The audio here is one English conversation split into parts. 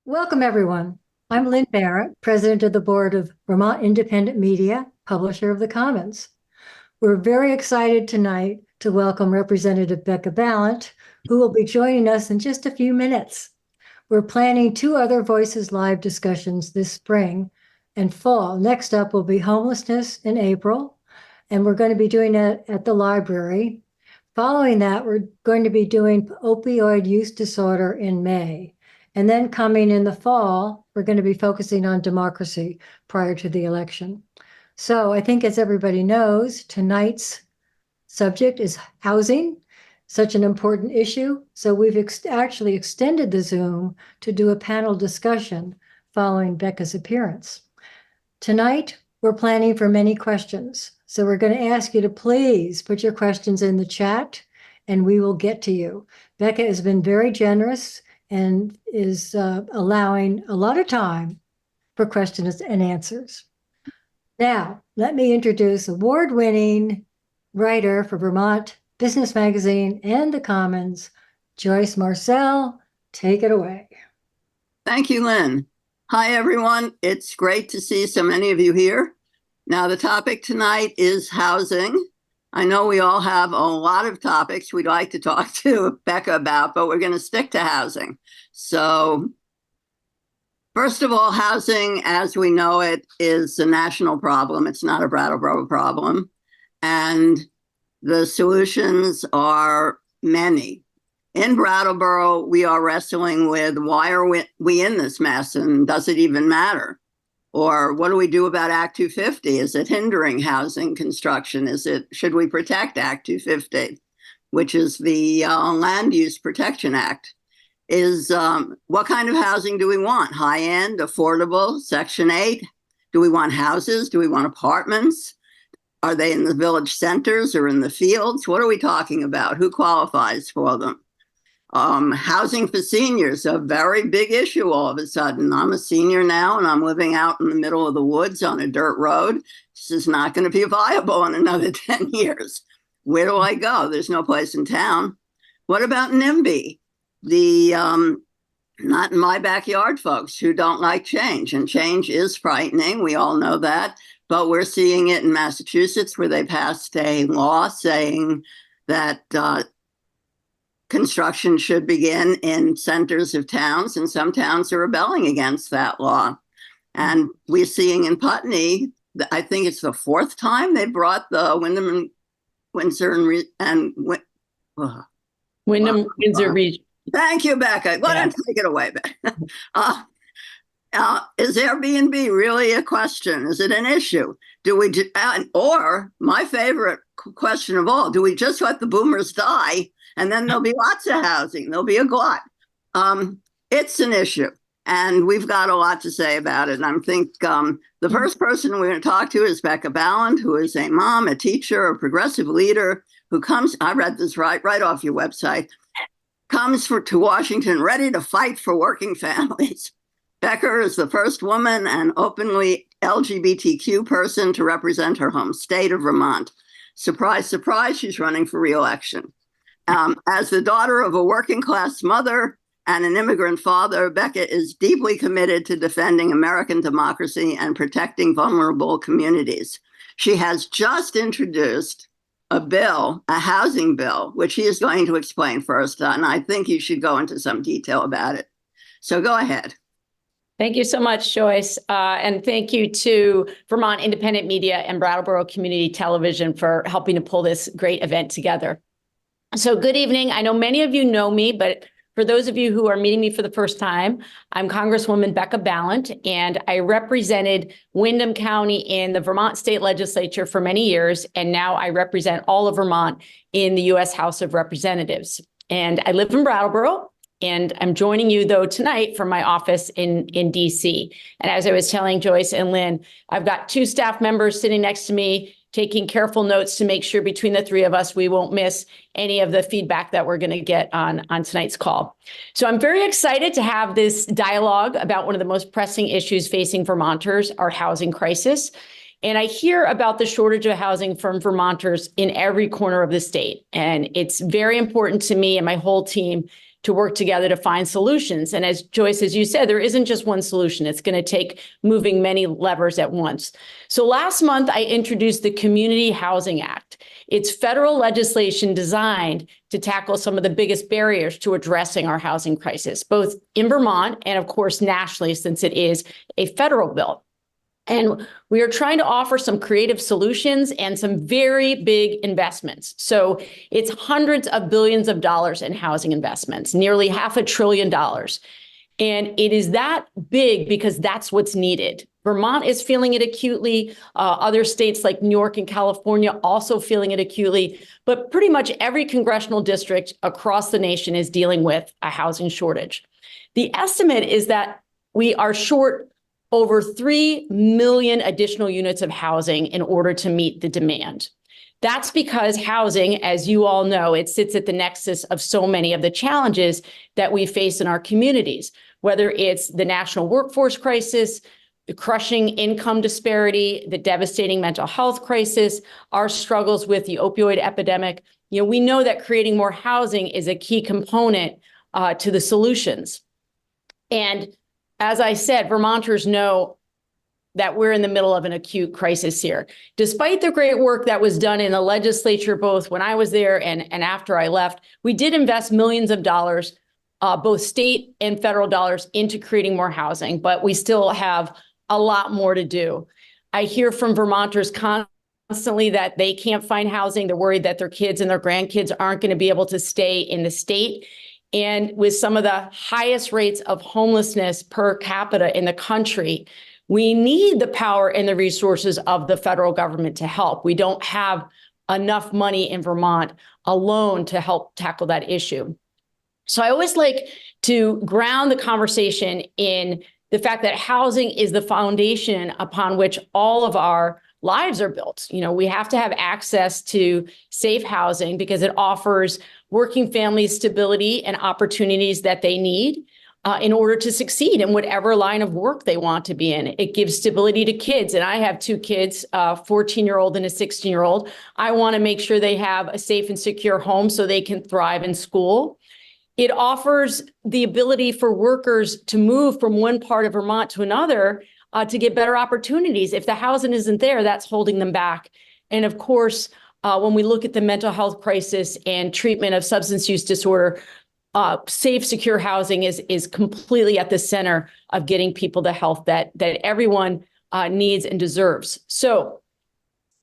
Welcome, everyone. I'm Lynn Barrett, President of the Board of Vermont Independent Media, publisher of The Commons. We're very excited tonight to welcome Representative Becca Balint, who will be joining us in just a few minutes. We're planning two other Voices Live discussions this spring and fall. Next up will be homelessness in April, and we're going to be doing it at the library. Following that, we're going to be doing opioid use disorder in May. And then coming in the fall, we're going to be focusing on democracy prior to the election. So I think, as everybody knows, tonight's subject is housing, such an important issue. So we've actually extended the Zoom to do a panel discussion following Becca's appearance. Tonight, we're planning for many questions. So we're going to ask you to please put your questions in the chat and we will get to you. Becca has been very generous and is allowing a lot of time for questions and answers. Now, let me introduce award-winning writer for Vermont Business Magazine and The Commons, Joyce Marcel. Take it away. Thank you, Lynn. Hi, everyone. It's great to see so many of you here. Now, the topic tonight is housing. I know we all have a lot of topics we'd like to talk to Becca about, but we're going to stick to housing. So, first of all, housing, as we know it, is a national problem. It's not a Brattleboro problem. And the solutions are many. In Brattleboro, we are wrestling with why are we in this mess and does it even matter? Or what do we do about Act 250? Is it hindering housing construction? Should we protect Act 250, which is the Land Use Protection Act? What kind of housing do we want? High-end, affordable, Section 8? Do we want houses? Do we want apartments? Are they in the village centers or in the fields? What are we talking about? Who qualifies for them? Housing for seniors, a very big issue all of a sudden. I'm a senior now and I'm living out in the middle of the woods on a dirt road. This is not going to be viable in another 10 years. Where do I go? There's no place in town. What about NIMBY? Not in my backyard folks who don't like change, and change is frightening. We all know that, but we're seeing it in Massachusetts where they passed a law saying that construction should begin in centers of towns, and some towns are rebelling against that law. And we're seeing in Putney, I think it's the fourth time they brought the Windham Windsor region. Thank you, Becca. Why don't you take it away, Becca? Is Airbnb really a question? Is it an issue? Or my favorite question of all, do we just let the boomers die and then there'll be lots of housing? There'll be a glut. It's an issue, and we've got a lot to say about it. And I think the first person we're going to talk to is Becca Balint, who is a mom, a teacher, a progressive leader who comes, I read this right off your website, comes to Washington ready to fight for working families. Becca is the first woman and openly LGBTQ person to represent her home state of Vermont. Surprise, surprise, she's running for re-election. As the daughter of a working class mother and an immigrant father, Becca is deeply committed to defending American democracy and protecting vulnerable communities. She has just introduced a housing bill, which he is going to explain first, and I think you should go into some detail about it. So go ahead. Thank you so much, Joyce. And thank you to Vermont Independent Media and Brattleboro Community Television for helping to pull this great event together. So good evening. I know many of you know me, but for those of you who are meeting me for the first time, I'm Congresswoman Becca Balint, and I represented Windham County in the Vermont State Legislature for many years, and now I represent all of Vermont in the U.S. House of Representatives. And I live in Brattleboro, and I'm joining you, though, tonight from my office in D.C. And as I was telling Joyce and Lynn, I've got two staff members sitting next to me taking careful notes to make sure between the three of us, we won't miss any of the feedback that we're going to get on tonight's call. So I'm very excited to have this dialogue about one of the most pressing issues facing Vermonters, our housing crisis. And I hear about the shortage of housing from Vermonters in every corner of the state. And it's very important to me and my whole team to work together to find solutions. And as Joyce, as you said, there isn't just one solution. It's going to take moving many levers at once. So last month, I introduced the Community Housing Act. It's federal legislation designed to tackle some of the biggest barriers to addressing our housing crisis, both in Vermont and, of course, nationally, since it is a federal bill. And we are trying to offer some creative solutions and some very big investments. So it's hundreds of billions of dollars in housing investments, nearly $500 billion. And it is that big because that's what's needed. Vermont is feeling it acutely. Other states like New York and California also feeling it acutely. But pretty much every congressional district across the nation is dealing with a housing shortage. The estimate is that we are short over 3 million additional units of housing in order to meet the demand. That's because housing, as you all know, it sits at the nexus of so many of the challenges that we face in our communities, whether it's the national workforce crisis, the crushing income disparity, the devastating mental health crisis, our struggles with the opioid epidemic. We know that creating more housing is a key component to the solutions. And as I said, Vermonters know that we're in the middle of an acute crisis here. Despite the great work that was done in the legislature, both when I was there and after I left, we did invest millions of dollars, both state and federal dollars, into creating more housing, but we still have a lot more to do. I hear from Vermonters constantly that they can't find housing. They're worried that their kids and their grandkids aren't going to be able to stay in the state. And with some of the highest rates of homelessness per capita in the country, we need the power and the resources of the federal government to help. We don't have enough money in Vermont alone to help tackle that issue. So I always like to ground the conversation in the fact that housing is the foundation upon which all of our lives are built. We have to have access to safe housing because it offers working families stability and opportunities that they need in order to succeed in whatever line of work they want to be in. It gives stability to kids. And I have 2 kids, a 14-year-old and a 16-year-old. I want to make sure they have a safe and secure home so they can thrive in school. It offers the ability for workers to move from one part of Vermont to another to get better opportunities. If the housing isn't there, that's holding them back. And of course, when we look at the mental health crisis and treatment of substance use disorder, safe, secure housing is completely at the center of getting people the health that everyone needs and deserves. So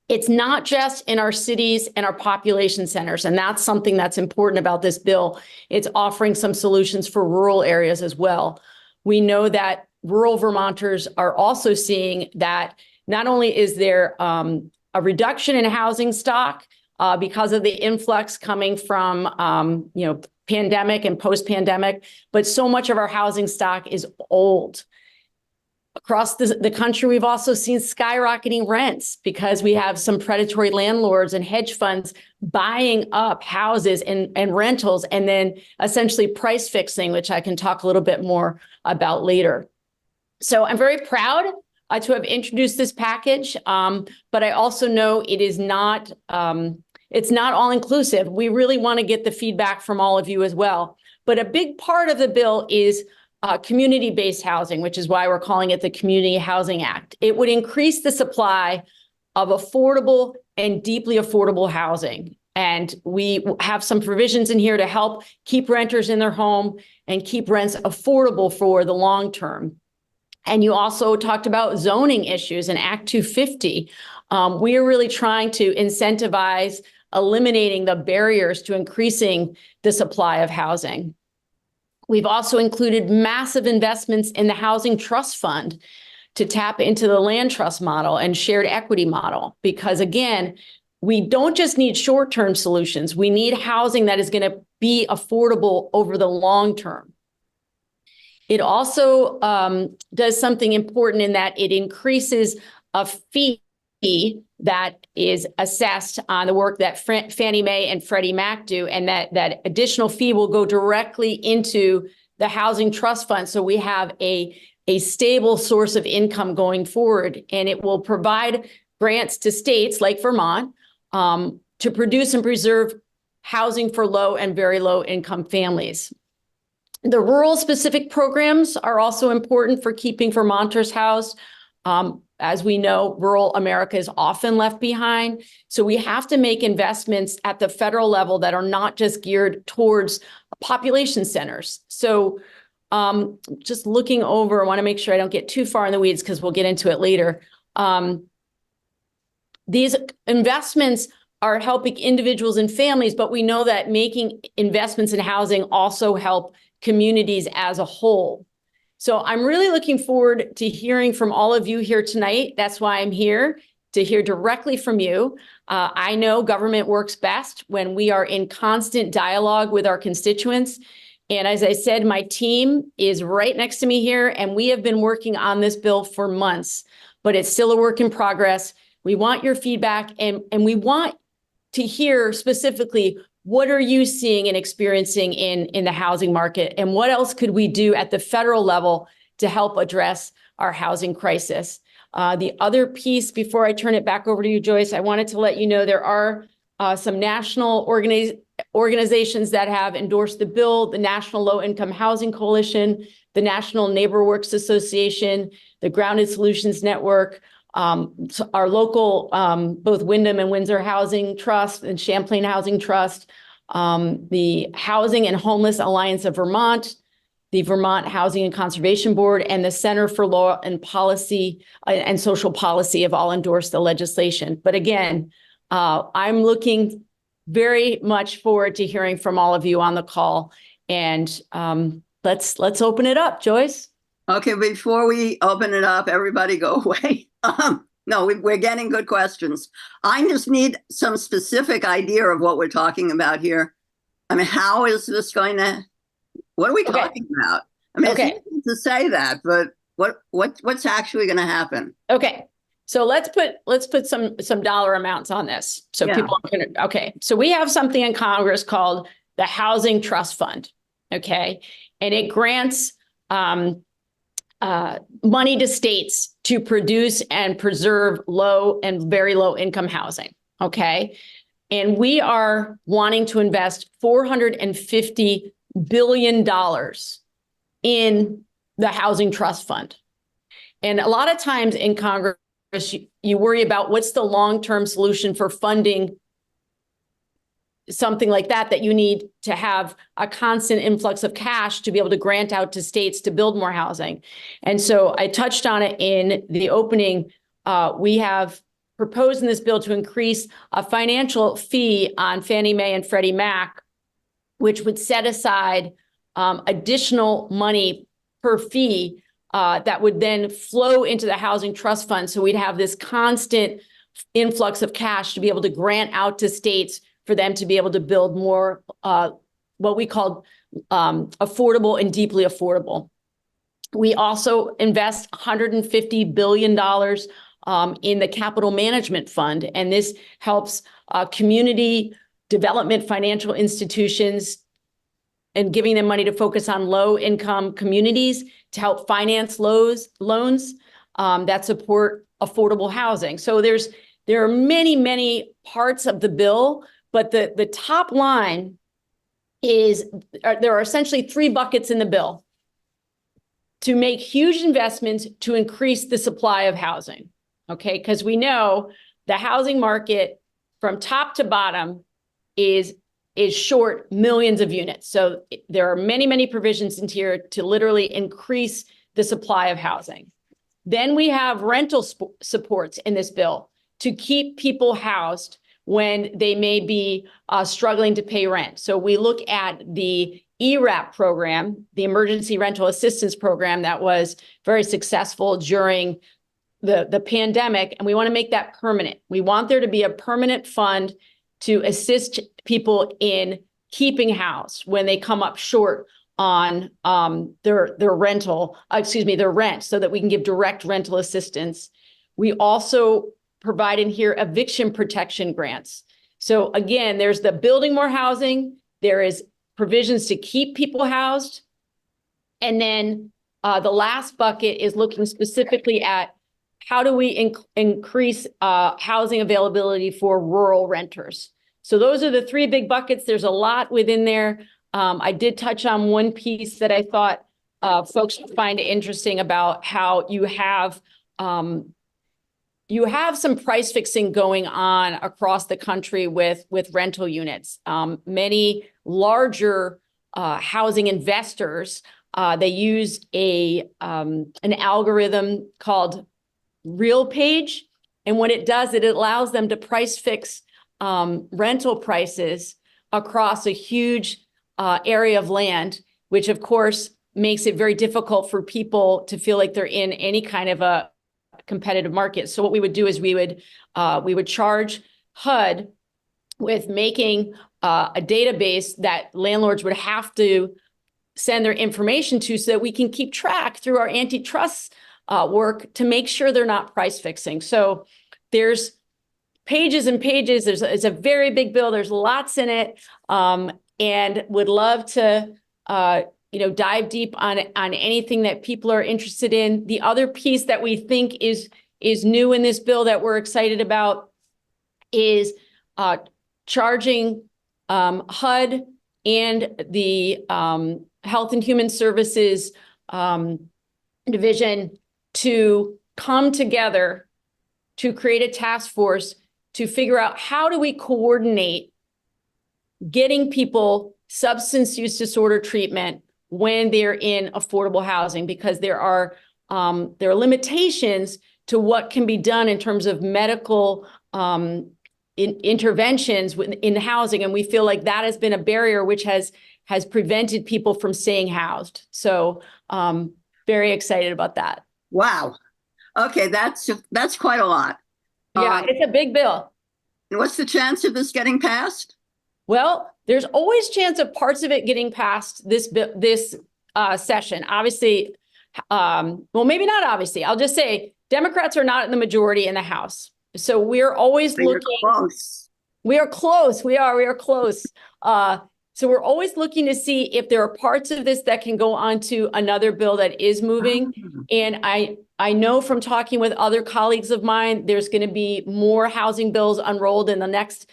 it's not just in our cities and our population centers, and that's something that's important about this bill. It's offering some solutions for rural areas as well. We know that rural Vermonters are also seeing that not only is there a reduction in housing stock because of the influx coming from pandemic and post-pandemic, but so much of our housing stock is old. Across the country, we've also seen skyrocketing rents because we have some predatory landlords and hedge funds buying up houses and rentals and then essentially price fixing, which I can talk a little bit more about later. So I'm very proud to have introduced this package, but I also know it is not, it's not all inclusive. We really want to get the feedback from all of you as well. But a big part of the bill is community-based housing, which is why we're calling it the Community Housing Act. It would increase the supply of affordable and deeply affordable housing. And we have some provisions in here to help keep renters in their home and keep rents affordable for the long term. And you also talked about zoning issues in Act 250. We are really trying to incentivize eliminating the barriers to increasing the supply of housing. We've also included massive investments in the Housing Trust Fund to tap into the land trust model and shared equity model. Because again, we don't just need short-term solutions. We need housing that is going to be affordable over the long term. It also does something important in that it increases a fee that is assessed on the work that Fannie Mae and Freddie Mac do, and that additional fee will go directly into the Housing Trust Fund. So we have a stable source of income going forward, and it will provide grants to states like Vermont to produce and preserve housing for low and very low income families. The rural specific programs are also important for keeping Vermonters housed. As we know, rural America is often left behind. So we have to make investments at the federal level that are not just geared towards population centers. So just looking over, I want to make sure I don't get too far in the weeds because we'll get into it later. These investments are helping individuals and families, but we know that making investments in housing also help communities as a whole. So I'm really looking forward to hearing from all of you here tonight. That's why I'm here, to hear directly from you. I know government works best when we are in constant dialogue with our constituents. And as I said, my team is right next to me here, and we have been working on this bill for months, but it's still a work in progress. We want your feedback, and we want to hear specifically, what are you seeing and experiencing in the housing market? And what else could we do at the federal level to help address our housing crisis? The other piece, before I turn it back over to you, Joyce, I wanted to let you know there are some national organizations that have endorsed the bill: the National Low Income Housing Coalition, the National Neighbor Works Association, the Grounded Solutions Network, our local, both Windham and Windsor Housing Trust and Champlain Housing Trust, the Housing and Homeless Alliance of Vermont, the Vermont Housing and Conservation Board, and the Center for Law and Policy and Social Policy have all endorsed the legislation. But again, I'm looking very much forward to hearing from all of you on the call. And let's open it up, Joyce. Okay, before we open it up, everybody go away. No, we're getting good questions. I just need some specific idea of what we're talking about here. I mean, how is this going to, what are we talking about? I mean, it's easy to say that, but what's actually going to happen? Okay. So let's put some dollar amounts on this. So people are gonna, okay. So we have something in Congress called the Housing Trust Fund. Okay. And it grants money to states to produce and preserve low and very low income housing. Okay. And we are wanting to invest $450 billion in the Housing Trust Fund. And a lot of times in Congress, you worry about what's the long-term solution for funding something like that you need to have a constant influx of cash to be able to grant out to states to build more housing. And so I touched on it in the opening. We have proposed in this bill to increase a financial fee on Fannie Mae and Freddie Mac, which would set aside additional money per fee that would then flow into the Housing Trust Fund. So we'd have this constant influx of cash to be able to grant out to states for them to be able to build more what we call affordable and deeply affordable. We also invest $150 billion in the Capital Management Fund, and this helps community development financial institutions and giving them money to focus on low-income communities to help finance loans that support affordable housing. So there are many, many parts of the bill, but the top line is there are essentially three buckets in the bill to make huge investments to increase the supply of housing. Okay, because we know the housing market from top to bottom is short millions of units. So there are many, many provisions in here to literally increase the supply of housing. Then we have rental supports in this bill to keep people housed when they may be struggling to pay rent. So we look at the ERAP program, the Emergency Rental Assistance Program, that was very successful during the pandemic, and we want to make that permanent. We want there to be a permanent fund to assist people in keeping housed when they come up short on their rent, so that we can give direct rental assistance. We also provide in here eviction protection grants. So again, there's the building more housing, there is provisions to keep people housed. And then the last bucket is looking specifically at how do we increase housing availability for rural renters. So those are the three big buckets. There's a lot within there. I did touch on one piece that I thought folks would find interesting about how you have some price fixing going on across the country with rental units. Many larger housing investors, they use an algorithm called RealPage. And what it does, it allows them to price fix rental prices across a huge area of land, which of course makes it very difficult for people to feel like they're in any kind of a competitive market. So what we would do is we would charge HUD with making a database that landlords would have to send their information to so that we can keep track through our antitrust work to make sure they're not price fixing. So there's pages and pages. It's a very big bill. There's lots in it, and would love to dive deep on anything that people are interested in. The other piece that we think is new in this bill that we're excited about is charging HUD and the Health and Human Services division to come together to create a task force to figure out how do we coordinate getting people substance use disorder treatment when they're in affordable housing, because there are limitations to what can be done in terms of medical interventions in housing. And we feel like that has been a barrier which has prevented people from staying housed. So very excited about that. Wow. Okay, that's quite a lot. Yeah, it's a big bill. And what's the chance of this getting passed? Well, there's always chance of parts of it getting passed this session. Obviously, well, maybe not obviously. I'll just say Democrats are not in the majority in the House. So we're always looking. Close. We are close. We are close. So we're always looking to see if there are parts of this that can go on to another bill that is moving. And I know from talking with other colleagues of mine, there's going to be more housing bills unrolled in the next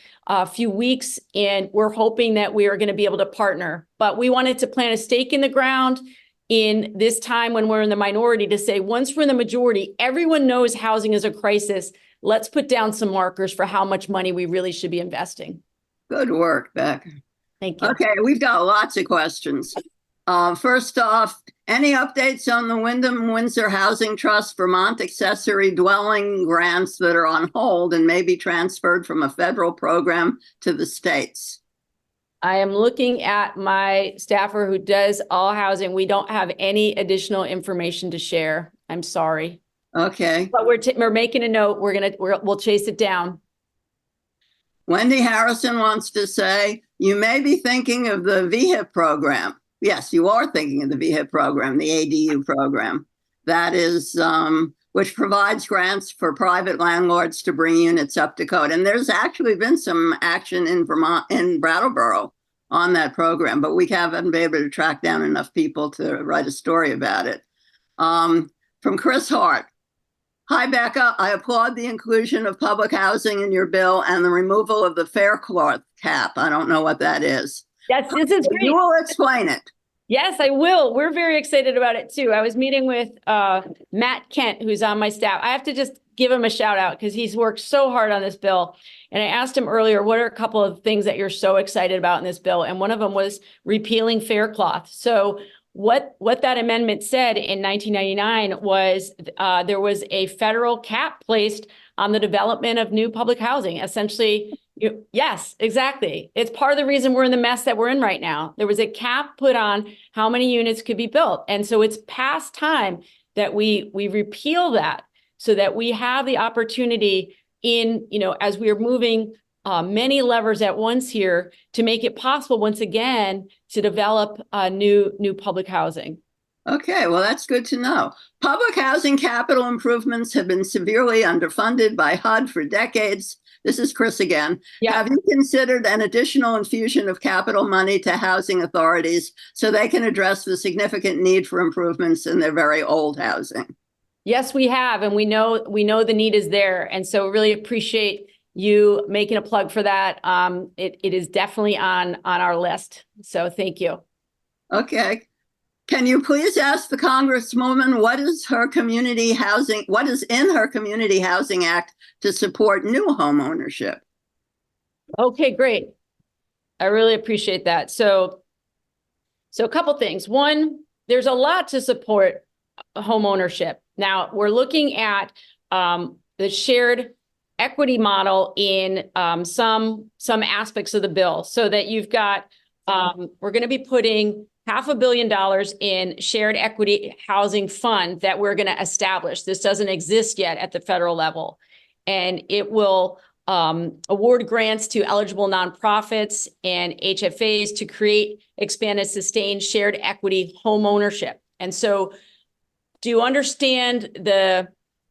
few weeks. And we're hoping that we are going to be able to partner. But we wanted to plant a stake in the ground in this time when we're in the minority to say, once we're in the majority, everyone knows housing is a crisis. Let's put down some markers for how much money we really should be investing. Good work, Becca. Thank you. Okay, we've got lots of questions. First off, any updates on the Windham Windsor Housing Trust Vermont accessory dwelling grants that are on hold and may be transferred from a federal program to the states? I am looking at my staffer who does all housing. We don't have any additional information to share. I'm sorry. Okay. But we're making a note. We'll chase it down. Wendy Harrison wants to say, you may be thinking of the VHIP program. Yes, you are thinking of the VHIP program, the ADU program. That is, which provides grants for private landlords to bring units up to code. And there's actually been some action in Vermont, in Brattleboro on that program, but we haven't been able to track down enough people to write a story about it. From Chris Hart. Hi, Becca. I applaud the inclusion of public housing in your bill and the removal of the fair cloth cap. I don't know what that is. Yes, this is great. You will explain it. Yes, I will. We're very excited about it too. I was meeting with Matt Kent, who's on my staff. I have to just give him a shout out because he's worked so hard on this bill. And I asked him earlier, what are a couple of things that you're so excited about in this bill? And one of them was repealing fair cloth. So what that amendment said in 1999 was there was a federal cap placed on the development of new public housing. Essentially, yes, exactly. It's part of the reason we're in the mess that we're in right now. There was a cap put on how many units could be built. And so it's past time that we repeal that so that we have the opportunity in, as we are moving many levers at once here to make it possible once again to develop new public housing. Okay, well, that's good to know. Public housing capital improvements have been severely underfunded by HUD for decades. This is Chris again. Yeah. Have you considered an additional infusion of capital money to housing authorities so they can address the significant need for improvements in their very old housing? Yes, we have, and we know the need is there, and so really appreciate you making a plug for that. It is definitely on our list. So thank you. Okay. Can you please ask the Congresswoman what is in her Community Housing Act to support new home ownership? Okay, great. I really appreciate that. So a couple things. One, there's a lot to support home ownership. Now we're looking at the shared equity model in some aspects of the bill, so that you've got we're going to be putting $500 million in shared equity housing fund that we're going to establish. This doesn't exist yet at the federal level, and it will award grants to eligible nonprofits and HFAs to create, expand, and sustain shared equity home ownership. And so, do you understand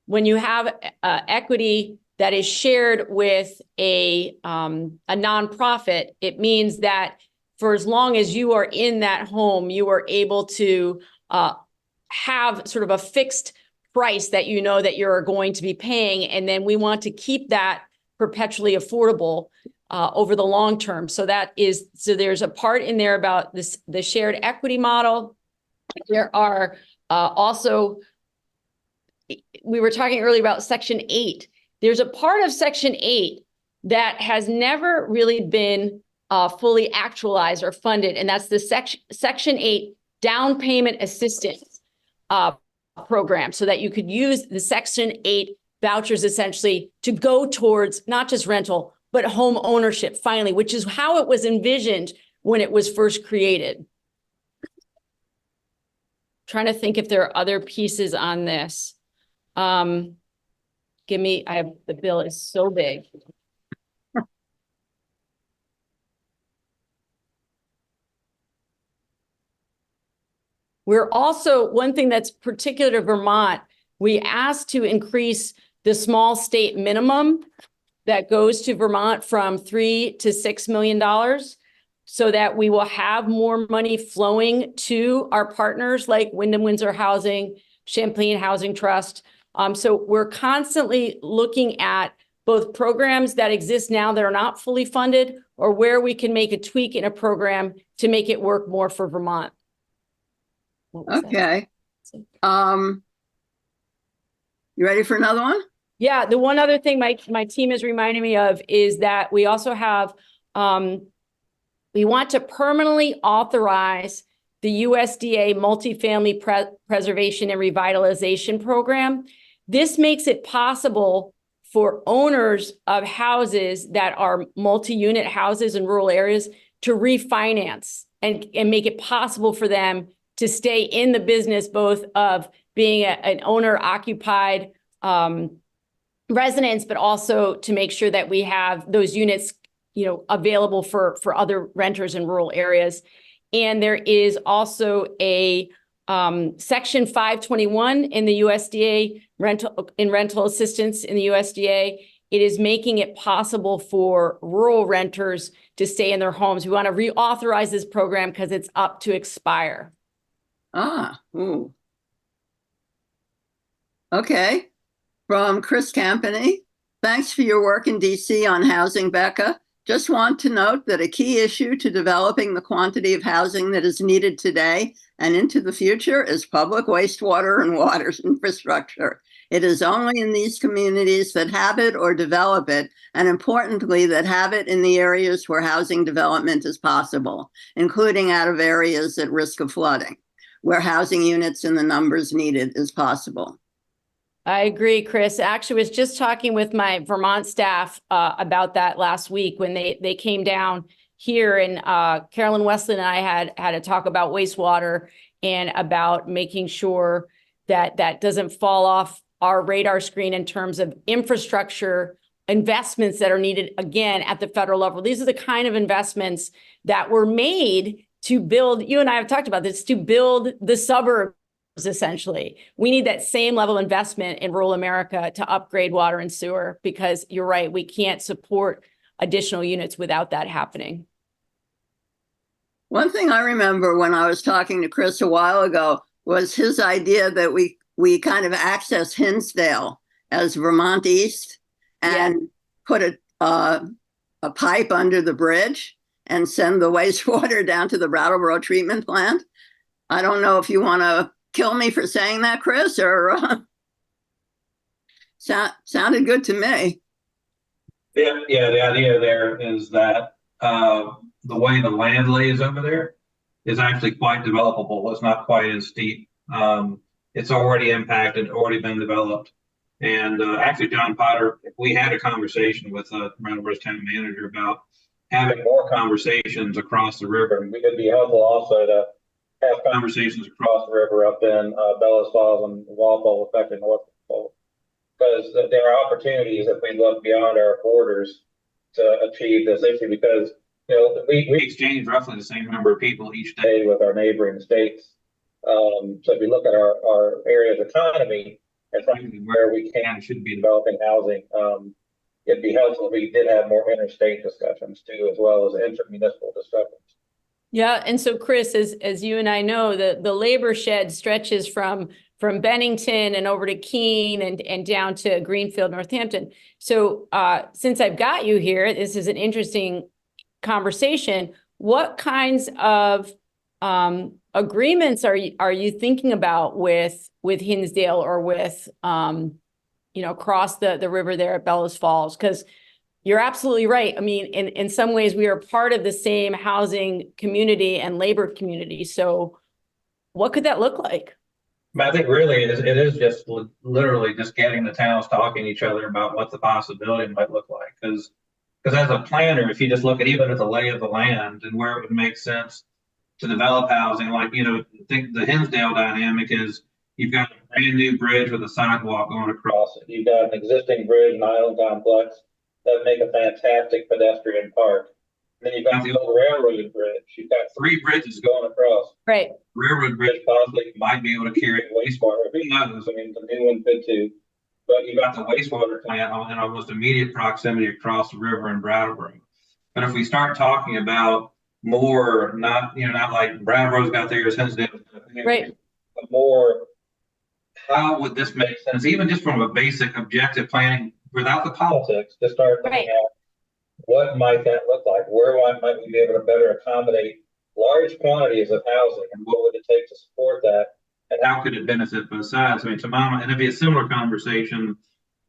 when you have equity that is shared with a nonprofit, it means that for as long as you are in that home, you are able to have sort of a fixed price that you know that you're going to be paying. And then we want to keep that perpetually affordable over the long term. So there's a part in there about the shared equity model. There are also, we were talking earlier about Section 8. There's a part of Section 8 that has never really been fully actualized or funded, and that's the Section 8 down payment assistance program, so that you could use the Section 8 vouchers essentially to go towards not just rental, but home ownership finally, which is how it was envisioned when it was first created. Trying to think if there are other pieces on this. The bill is so big. We're also, one thing that's particular to Vermont, we asked to increase the small state minimum that goes to Vermont from $3 to $6 million, so that we will have more money flowing to our partners like Windham Windsor Housing, Champlain Housing Trust. So we're constantly looking at both programs that exist now that are not fully funded, or where we can make a tweak in a program to make it work more for Vermont. Okay. You ready for another one? Yeah, the one other thing my team is reminding me of is that we also have, we want to permanently authorize the USDA multifamily preservation and revitalization program. This makes it possible for owners of houses that are multi-unit houses in rural areas to refinance and make it possible for them to stay in the business, both of being an owner-occupied residence, but also to make sure that we have those units, available for other renters in rural areas. And there is also a Section 521 in the USDA rental assistance in the USDA. It is making it possible for rural renters to stay in their homes. We want to reauthorize this program because it's up to expire. Ooh. Okay. From Chris Campany. Thanks for your work in DC on housing, Becca. Just want to note that a key issue to developing the quantity of housing that is needed today and into the future is public wastewater and water infrastructure. It is only in these communities that have it or develop it, and importantly, that have it in the areas where housing development is possible, including out of areas at risk of flooding, where housing units in the numbers needed is possible. I agree, Chris. Actually, was just talking with my Vermont staff about that last week when they came down here, and Carolyn Westland and I had a talk about wastewater and about making sure that that doesn't fall off our radar screen in terms of infrastructure investments that are needed, again, at the federal level. These are the kind of investments that were made to build, you and I have talked about this, to build the suburbs. Essentially, we need that same level of investment in rural America to upgrade water and sewer, because you're right, we can't support additional units without that happening. One thing I remember when I was talking to Chris a while ago was his idea that we kind of access Hinsdale as Vermont East and put a pipe under the bridge and send the wastewater down to the Brattleboro treatment plant. I don't know if you want to kill me for saying that, Chris, or sounded good to me. Yeah, the idea there is that the way the land lays over there is actually quite developable. It's not quite as steep. It's already impacted, already been developed. And actually, John Potter, we had a conversation with Brattleboro's town manager about having more conversations across the river. And it'd be helpful also to have conversations across the river up in Bellows Falls and Walpole, affecting North Walpole. Because there are opportunities if we look beyond our borders to achieve this issue, because we exchange roughly the same number of people each day with our neighboring states. So if we look at our area's economy and frankly where we can and should be developing housing, it'd be helpful if we did have more interstate discussions too, as well as intermunicipal discussions. Yeah, and so Chris, as you and I know, the labor shed stretches from Bennington and over to Keene and down to Greenfield, Northampton. So since I've got you here, this is an interesting conversation. What kinds of agreements are you thinking about with Hinsdale or with across the river there at Bellows Falls? Because you're absolutely right. I mean, in some ways, we are part of the same housing community and labor community. So what could that look like? But I think really it is just literally just getting the towns talking to each other about what the possibility might look like. Because as a planner, if you just look at even at the lay of the land and where it would make sense to develop housing, like, I think the Hinsdale dynamic is you've got a brand new bridge with a sidewalk going across it. You've got an existing bridge and island complex that make a fantastic pedestrian park. And then you've got the old railroad bridge. You've got 3 bridges going across. Right. Railroad bridge possibly might be able to carry wastewater. Who knows? I mean, the new one could too. But you've got the wastewater plant in almost immediate proximity across the river in Brattleboro. But if we start talking about more, not like Brattleboro's got theirs, Hinsdale, Right, but more, how would this make sense? Even just from a basic objective planning, without the politics, to start looking at what might that look like? Where might we be able to better accommodate large quantities of housing, and what would it take to support that? And how could it benefit both sides? I mean, and it'd be a similar conversation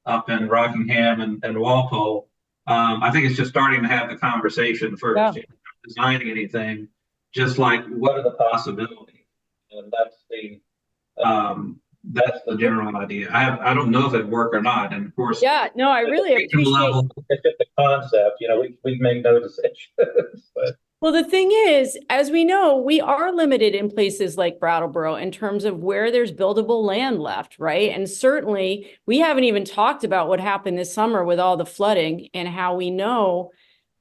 up in Rockingham and Walpole. I think it's just starting to have the conversation first. Yeah. Not designing anything, just like what are the possibilities? And that's the general idea. I don't know if it'd work or not. And of course, yeah, no, I really appreciate. It's just a concept, we make no decisions. But Well, the thing is, as we know, we are limited in places like Brattleboro in terms of where there's buildable land left, right? And certainly we haven't even talked about what happened this summer with all the flooding and how we know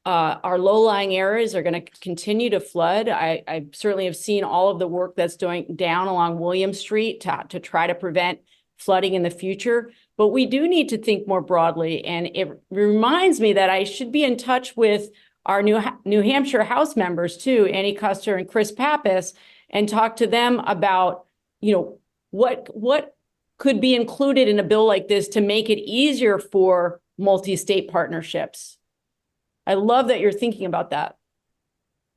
our low-lying areas are going to continue to flood. I certainly have seen all of the work that's going down along William Street to try to prevent flooding in the future. But we do need to think more broadly. And it reminds me that I should be in touch with our New Hampshire House members too, Annie Custer and Chris Pappas, and talk to them about, what could be included in a bill like this to make it easier for multi-state partnerships. I love that you're thinking about that.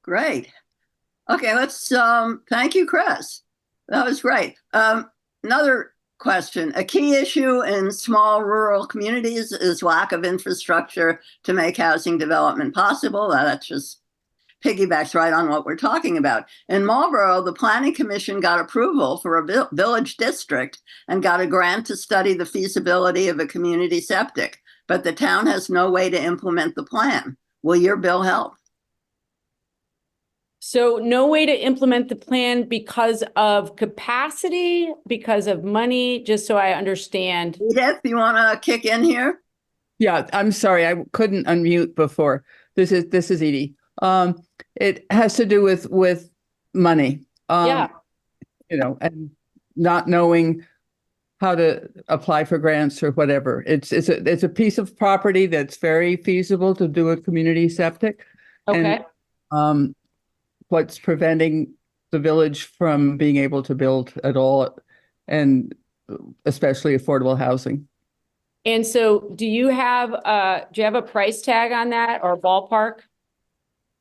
Great. Okay, let's thank you, Chris. That was great. Another question. A key issue in small rural communities is lack of infrastructure to make housing development possible. That just piggybacks right on what we're talking about. In Marlboro, the Planning Commission got approval for a village district and got a grant to study the feasibility of a community septic, but the town has no way to implement the plan. Will your bill help? So no way to implement the plan because of capacity, because of money, just so I understand. Edith, you want to kick in here? Yeah, I'm sorry, I couldn't unmute before. This is Edie. It has to do with money. Yeah. And not knowing how to apply for grants or whatever. It's a piece of property that's very feasible to do a community septic. Okay. And what's preventing the village from being able to build at all, and especially affordable housing. And so do you have a price tag on that or ballpark?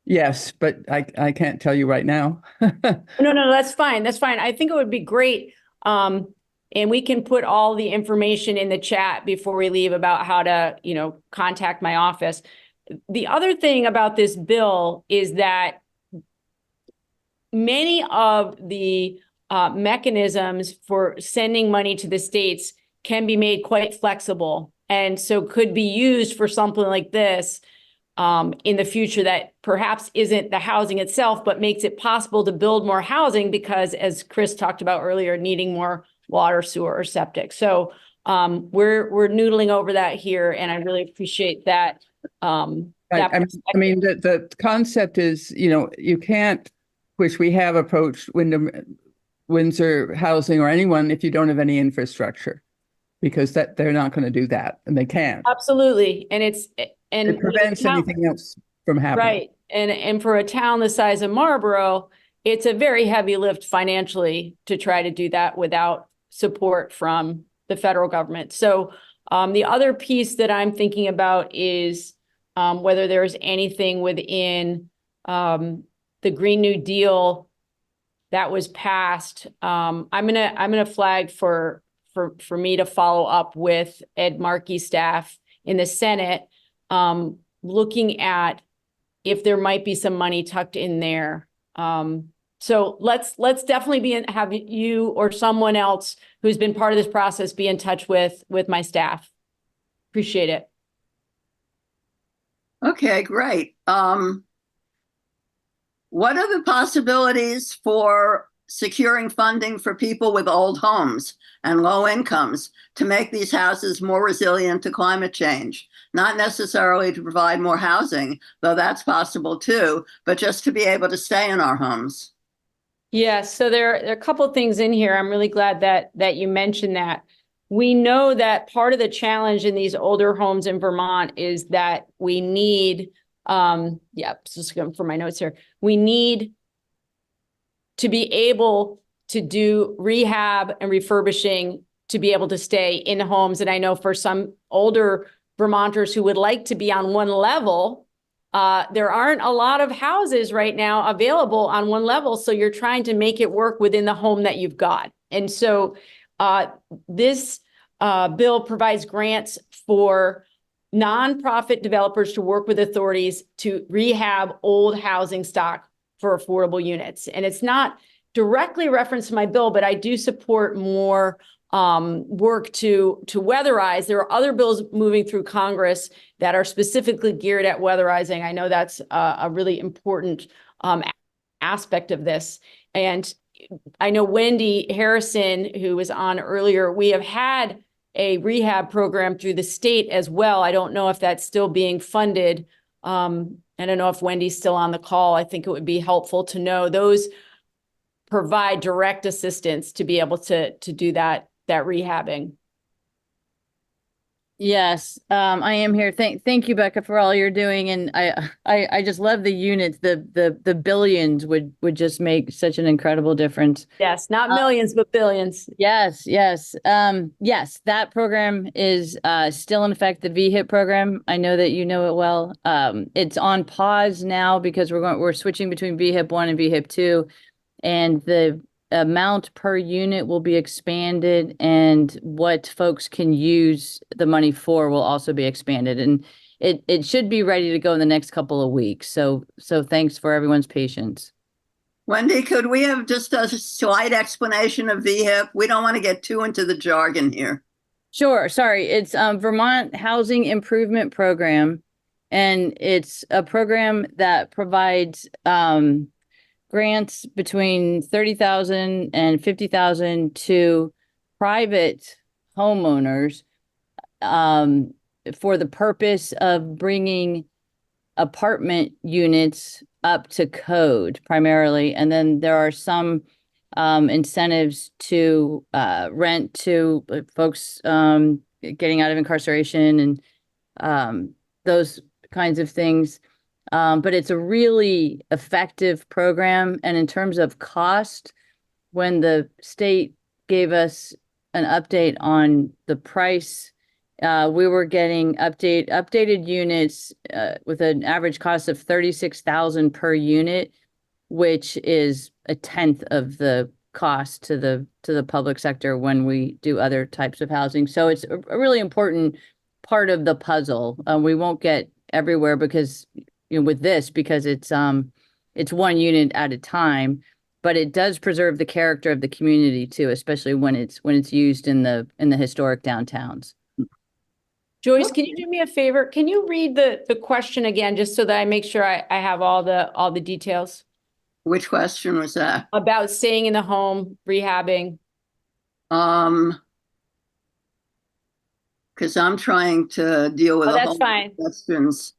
Yes, but I can't tell you right now. No, that's fine. That's fine. I think it would be great. And we can put all the information in the chat before we leave about how to, contact my office. The other thing about this bill is that many of the mechanisms for sending money to the states can be made quite flexible, and so could be used for something like this in the future that perhaps isn't the housing itself, but makes it possible to build more housing because, as Chris talked about earlier, needing more water, sewer, or septic. So we're noodling over that here, and I really appreciate that. I mean, the concept is, you can't, which we have approached Windsor Housing or anyone if you don't have any infrastructure, because they're not going to do that, and they can't. Absolutely, and It prevents anything else from happening. Right, and for a town the size of Marlborough, it's a very heavy lift financially to try to do that without support from the federal government. So the other piece that I'm thinking about is whether there's anything within the Green New Deal that was passed. I'm gonna flag for me to follow up with Ed Markey's staff in the Senate, looking at if there might be some money tucked in there. So let's definitely have you or someone else who's been part of this process be in touch with my staff. Appreciate it. Okay, great. What are the possibilities for securing funding for people with old homes and low incomes to make these houses more resilient to climate change? Not necessarily to provide more housing, though that's possible too, but just to be able to stay in our homes. Yes, so there are a couple of things in here. I'm really glad that you mentioned that. We know that part of the challenge in these older homes in Vermont is that we need, just going for my notes here. We need to be able to do rehab and refurbishing to be able to stay in homes. And I know for some older Vermonters who would like to be on one level, there aren't a lot of houses right now available on one level. So you're trying to make it work within the home that you've got. And so this bill provides grants for nonprofit developers to work with authorities to rehab old housing stock for affordable units. And it's not directly referenced to my bill, but I do support more work to weatherize. There are other bills moving through Congress that are specifically geared at weatherizing. I know that's a really important aspect of this. And I know Wendy Harrison, who was on earlier, we have had a rehab program through the state as well. I don't know if that's still being funded. I don't know if Wendy's still on the call. I think it would be helpful to know those provide direct assistance to be able to do that rehabbing. Yes, I am here. Thank you, Becca, for all you're doing. And I just love the units. The billions would just make such an incredible difference. Yes, not millions, but billions. Yes. Yes, that program is still in effect, the VHIP program. I know that you know it well. It's on pause now because we're switching between VHIP 1 and VHIP 2, and the amount per unit will be expanded, and what folks can use the money for will also be expanded, and it should be ready to go in the next couple of weeks. So thanks for everyone's patience. Wendy, could we have just a slight explanation of VHIP? We don't want to get too into the jargon here. Sure. Sorry. It's Vermont Housing Improvement Program, and it's a program that provides grants between $30,000 and $50,000 to private homeowners for the purpose of bringing apartment units up to code primarily. And then there are some incentives to rent to folks getting out of incarceration and those kinds of things. But it's a really effective program. And in terms of cost, when the state gave us an update on the price we were getting updated units with an average cost of 36,000 per unit, which is a tenth of the cost to the public sector when we do other types of housing. So it's a really important part of the puzzle. We won't get everywhere because, with this, because it's one unit at a time, but it does preserve the character of the community too, especially when it's used in the historic downtowns. Joyce, can you do me a favor? Can you read the question again, just so that I make sure I have all the details Which question was that? about staying in the home, rehabbing? Because I'm trying to deal with Oh, a that's whole fine. questions.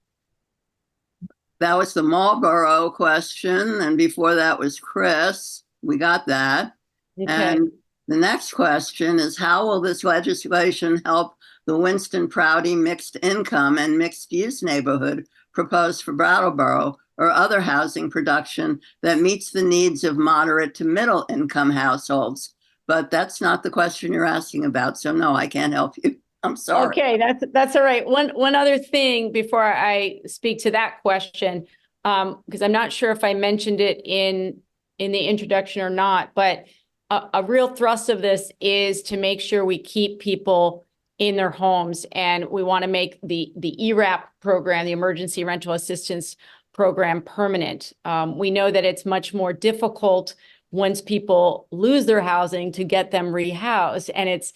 That was the Marlboro question, and before that was Chris. We got that. Okay. And the next question is, how will this legislation help the Winston Prouty mixed income and mixed use neighborhood proposed for Brattleboro or other housing production that meets the needs of moderate to middle income households? But that's not the question you're asking about. So no, I can't help you. I'm sorry. Okay, that's all right. One other thing before I speak to that question, because I'm not sure if I mentioned it in the introduction or not, but a real thrust of this is to make sure we keep people in their homes, and we want to make the ERAP program, the Emergency Rental Assistance Program, permanent. We know that it's much more difficult once people lose their housing to get them rehoused, and it's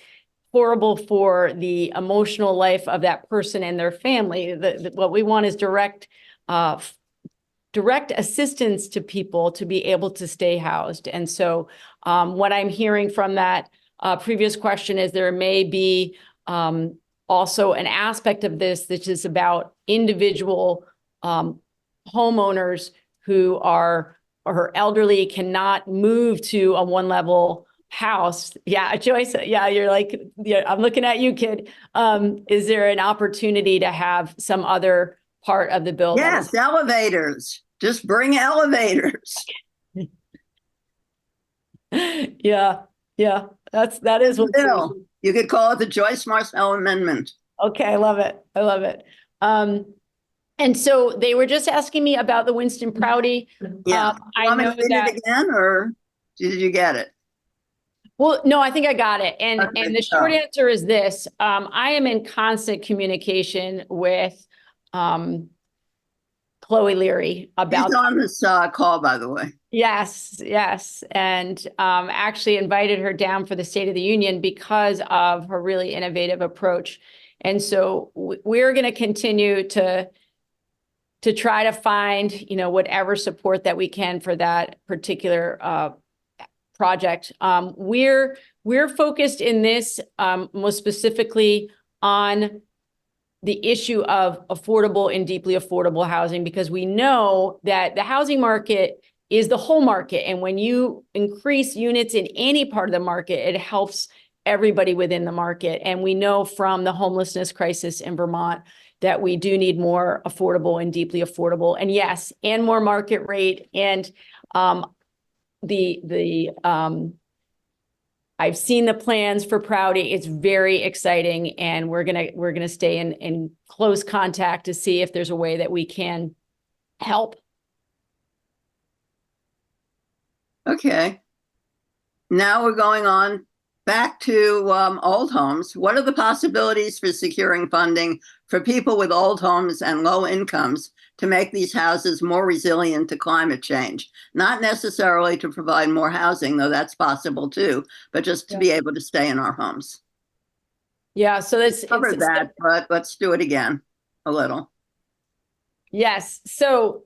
horrible for the emotional life of that person and their family. What we want is direct assistance to people to be able to stay housed. And so what I'm hearing from that previous question is there may be also an aspect of this that is about individual homeowners who are elderly, cannot move to a one-level house. Yeah, Joyce, yeah, you're like, yeah, I'm looking at you, kid. Is there an opportunity to have some other part of the bill? Yes, elevators. Just bring elevators. Yeah, that is what Bill. You could call it the Joyce Marcel Amendment. Okay, I love it. And so they were just asking me about the Winston Prouty. Yeah. I know that it again, or did you get it? Well, no, I think I got it. And Okay, the short answer is this. I am in constant communication with Chloe Leary about— She's on this call, by the way. Yes. And actually invited her down for the State of the Union because of her really innovative approach. And so we're going to continue to try to find, whatever support that we can for that particular project. We're focused in this most specifically on the issue of affordable and deeply affordable housing, because we know that the housing market is the whole market. And when you increase units in any part of the market, it helps everybody within the market. And we know from the homelessness crisis in Vermont that we do need more affordable and deeply affordable. And yes, and more market rate. And I've seen the plans for Prouty. It's very exciting, and we're gonna stay in close contact to see if there's a way that we can help. Okay. Now we're going on back to old homes. What are the possibilities for securing funding for people with old homes and low incomes to make these houses more resilient to climate change? Not necessarily to provide more housing, though that's possible too, but just to be able to stay in our homes. Yeah, so that's covered that, but let's do it again a little. Yes. So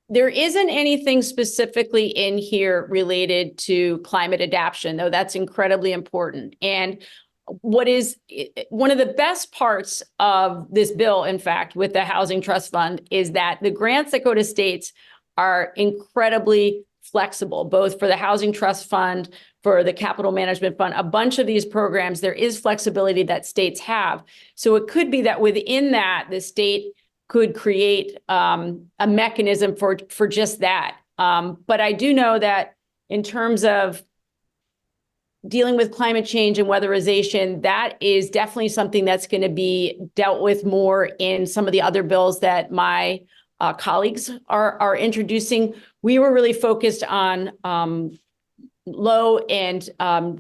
there isn't anything specifically in here related to climate adaptation, though that's incredibly important. And what is one of the best parts of this bill, in fact, with the Housing Trust Fund, is that the grants that go to states are incredibly flexible, both for the Housing Trust Fund, for the Capital Management Fund, a bunch of these programs, there is flexibility that states have. So it could be that within that, the state could create a mechanism for just that. But I do know that in terms of dealing with climate change and weatherization, that is definitely something that's going to be dealt with more in some of the other bills that my colleagues are introducing. We were really focused on low and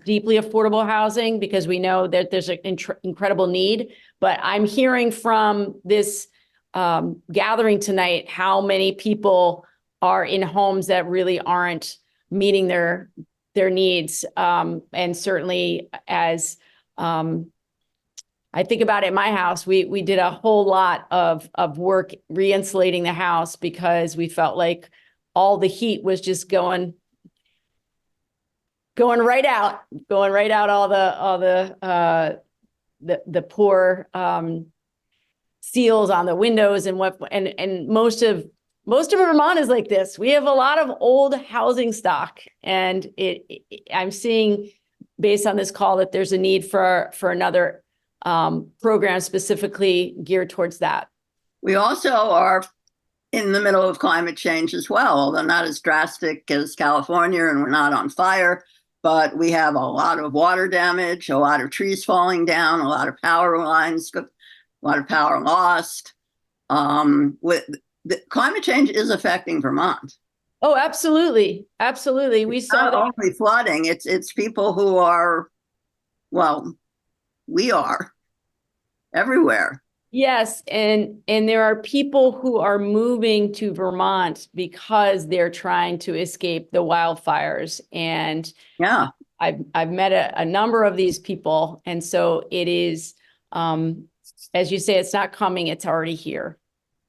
deeply affordable housing because we know that there's an incredible need. But I'm hearing from this gathering tonight how many people are in homes that really aren't meeting their needs. And certainly as I think about it in my house, we did a whole lot of work re-insulating the house because we felt like all the heat was just going right out all the poor seals on the windows and most of Vermont is like this. We have a lot of old housing stock, and I'm seeing based on this call that there's a need for another program specifically geared towards that. We also are in the middle of climate change as well, although not as drastic as California, and we're not on fire, but we have a lot of water damage, a lot of trees falling down, a lot of power lines, a lot of power lost. The climate change is affecting Vermont. Oh, absolutely. Absolutely. We saw not that. only flooding, it's people who are, well, we are everywhere. Yes, and there are people who are moving to Vermont because they're trying to escape the wildfires. And yeah, I've met a number of these people. And so it is, as you say, it's not coming, it's already here.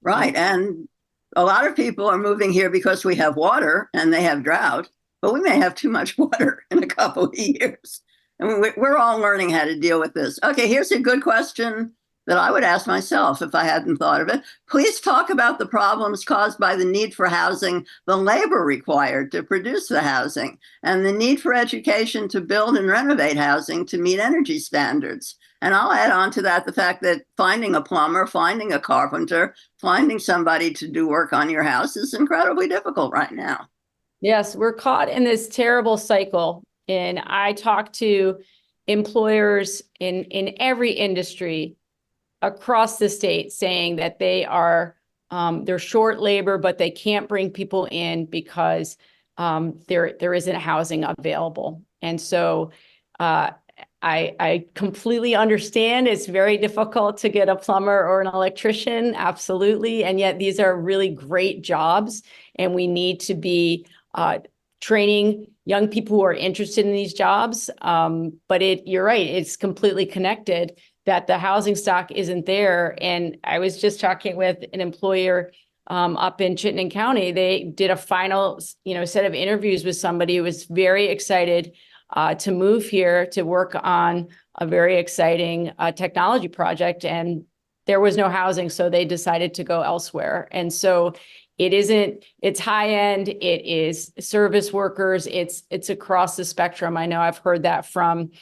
Right. And a lot of people are moving here because we have water and they have drought, but we may have too much water in a couple of years. And we're all learning how to deal with this. Okay, here's a good question that I would ask myself if I hadn't thought of it. Please talk about the problems caused by the need for housing, the labor required to produce the housing, and the need for education to build and renovate housing to meet energy standards. And I'll add on to that the fact that finding a plumber, finding a carpenter, finding somebody to do work on your house is incredibly difficult right now. Yes, we're caught in this terrible cycle. And I talk to employers in every industry across the state saying that they are they're short labor, but they can't bring people in because there isn't housing available. And so I completely understand it's very difficult to get a plumber or an electrician, absolutely. And yet these are really great jobs, and we need to be training young people who are interested in these jobs. But you're right, it's completely connected that the housing stock isn't there. And I was just talking with an employer up in Chittenden County. They did a final, set of interviews with somebody who was very excited to move here to work on a very exciting technology project. And there was no housing, so they decided to go elsewhere. And so it's high end, it is service workers, it's across the spectrum. I know I've heard that from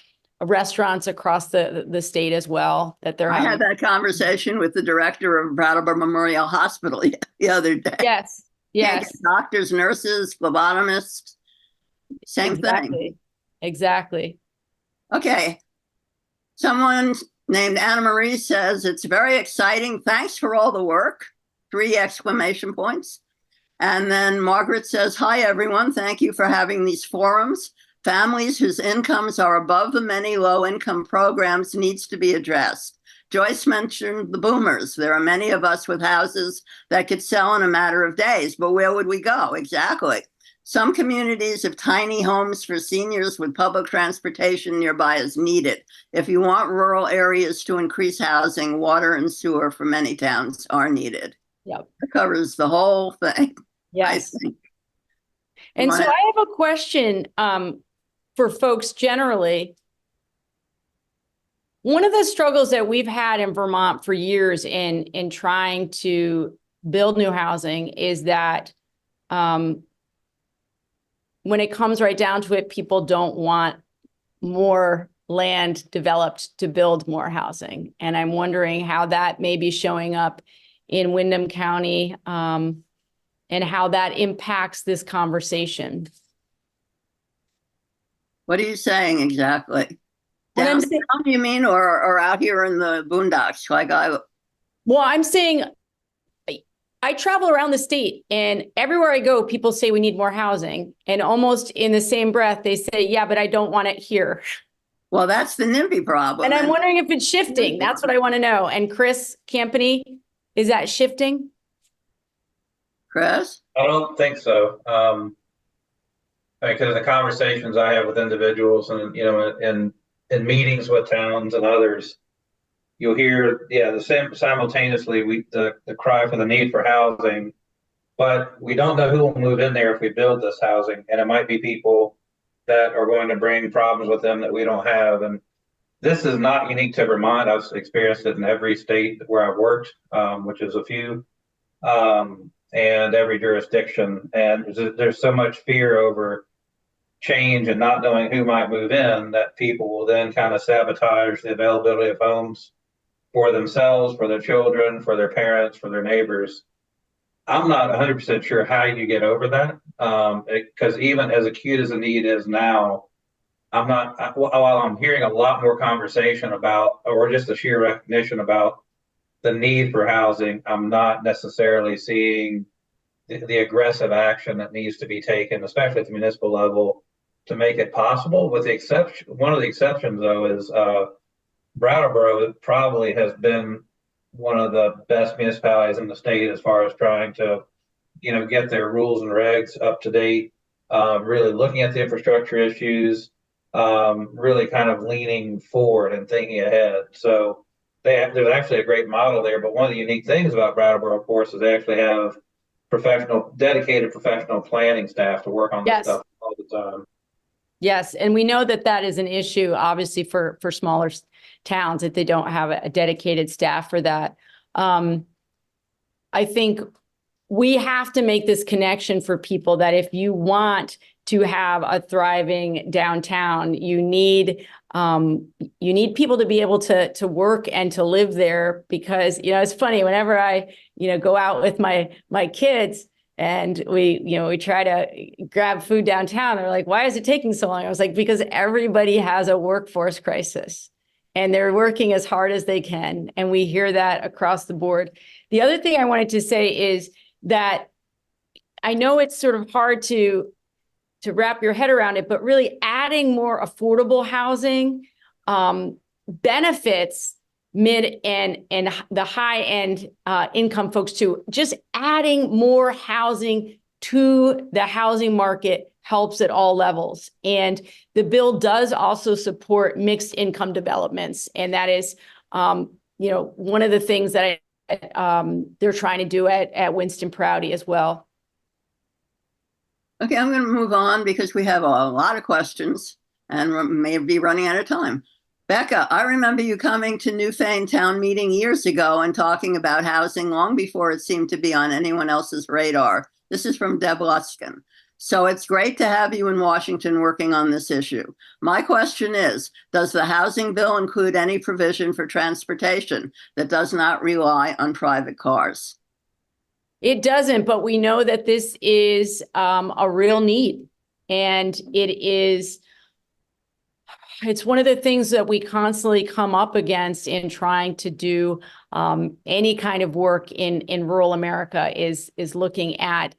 restaurants across the state as well, that they're having. I had that conversation with the director of Brattleboro Memorial Hospital the other day. Yes. Doctors, nurses, phlebotomists, same thing. Exactly. Okay. Someone named Anna Marie says, it's very exciting. Thanks for all the work. 3 exclamation points. And then Margaret says, hi, everyone. Thank you for having these forums. Families whose incomes are above the many low-income programs needs to be addressed. Joyce mentioned the boomers. There are many of us with houses that could sell in a matter of days, but where would we go? Exactly. Some communities have tiny homes for seniors with public transportation nearby as needed. If you want rural areas to increase housing, water and sewer for many towns are needed. Yep. It covers the whole thing. Yes. And so I have a question for folks generally. One of the struggles that we've had in Vermont for years in trying to build new housing is that when it comes right down to it, people don't want more land developed to build more housing. And I'm wondering how that may be showing up in Windham County and how that impacts this conversation. What are you saying exactly? What I'm Downtown, saying, you mean, or out here in the boondocks? well, I'm saying I travel around the state, and everywhere I go, people say we need more housing. And almost in the same breath, they say, yeah, but I don't want it here. Well, that's the NIMBY problem. And I'm wondering if it's shifting. That's what I want to know. And Chris Campany, is that shifting? Chris? I don't think so. Because the conversations I have with individuals and, in meetings with towns and others, you'll hear, the same simultaneously, the cry for the need for housing, but we don't know who will move in there if we build this housing. And it might be people that are going to bring problems with them that we don't have. And this is not unique to Vermont. I've experienced it in every state where I've worked, which is a few, and every jurisdiction. And there's so much fear over change and not knowing who might move in that people will then kind of sabotage the availability of homes for themselves, for their children, for their parents, for their neighbors. I'm not 100% sure how you get over that, because even as acute as the need is now, while I'm hearing a lot more conversation about, or just a sheer recognition about the need for housing, I'm not necessarily seeing the aggressive action that needs to be taken, especially at the municipal level, to make it possible. With the exception, one of the exceptions though is Brattleboro probably has been one of the best municipalities in the state as far as trying to, get their rules and regs up to date, really looking at the infrastructure issues, really kind of leaning forward and thinking ahead. So there's actually a great model there. But one of the unique things about Brattleboro, of course, is they actually have dedicated professional planning staff to work on this stuff all the time. Yes, and we know that that is an issue, obviously, for smaller towns, if they don't have a dedicated staff for that. I think we have to make this connection for people that if you want to have a thriving downtown, you need people to be able to work and to live there, because it's funny, whenever I go out with my kids and we try to grab food downtown, they're like, why is it taking so long? I was like, because everybody has a workforce crisis and they're working as hard as they can, and we hear that across the board. The other thing I wanted to say is that I know it's sort of hard to wrap your head around it, but really adding more affordable housing benefits mid and the high end income folks too. Just adding more housing to the housing market helps at all levels. And the bill does also support mixed income developments. And that is, one of the things that they're trying to do at Winston Prouty as well. Okay, I'm going to move on because we have a lot of questions and may be running out of time. Becca, I remember you coming to Newfane Town Meeting years ago and talking about housing long before it seemed to be on anyone else's radar. This is from Deb Luskin. So it's great to have you in Washington working on this issue. My question is, does the housing bill include any provision for transportation that does not rely on private cars? It doesn't, but we know that this is a real need. And it's one of the things that we constantly come up against in trying to do any kind of work in rural America is looking at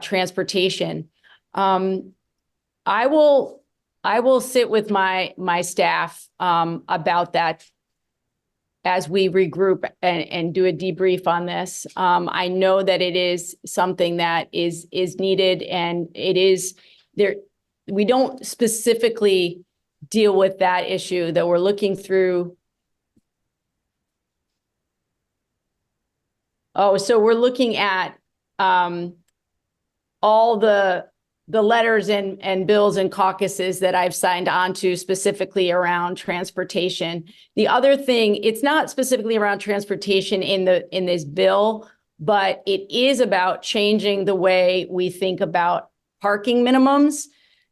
transportation. I will sit with my staff about that as we regroup and do a debrief on this. I know that it is something that is needed, and it is there. We don't specifically deal with that issue, that we're looking through. Oh, so we're looking at all the letters and bills and caucuses that I've signed on to specifically around transportation. The other thing, it's not specifically around transportation in this bill, but it is about changing the way we think about parking minimums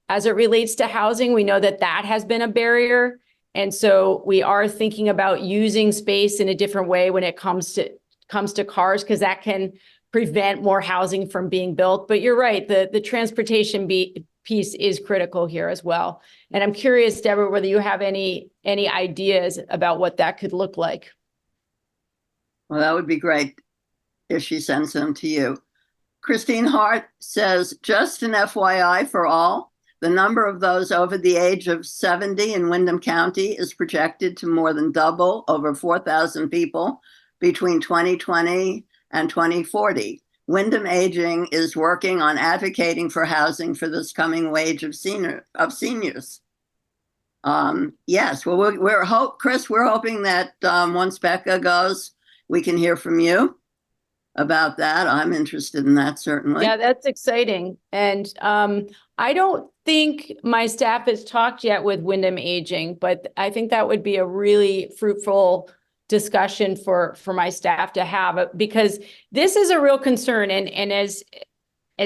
as it relates to housing. We know that has been a barrier. And so we are thinking about using space in a different way when it comes to cars, because that can prevent more housing from being built. But you're right, the transportation piece is critical here as well. And I'm curious, Deborah, whether you have any ideas about what that could look like. Well, that would be great if she sends them to you. Christine Hart says, just an FYI for all, the number of those over the age of 70 in Windham County is projected to more than double, over 4,000 people between 2020 and 2040. Wyndham Aging is working on advocating for housing for this coming wave of seniors. Yes, well, Chris, we're hoping that once Becca goes, we can hear from you about that. I'm interested in that, certainly. Yeah, that's exciting. And I don't think my staff has talked yet with Wyndham Aging, but I think that would be a really fruitful discussion for my staff to have, because this is a real concern. And as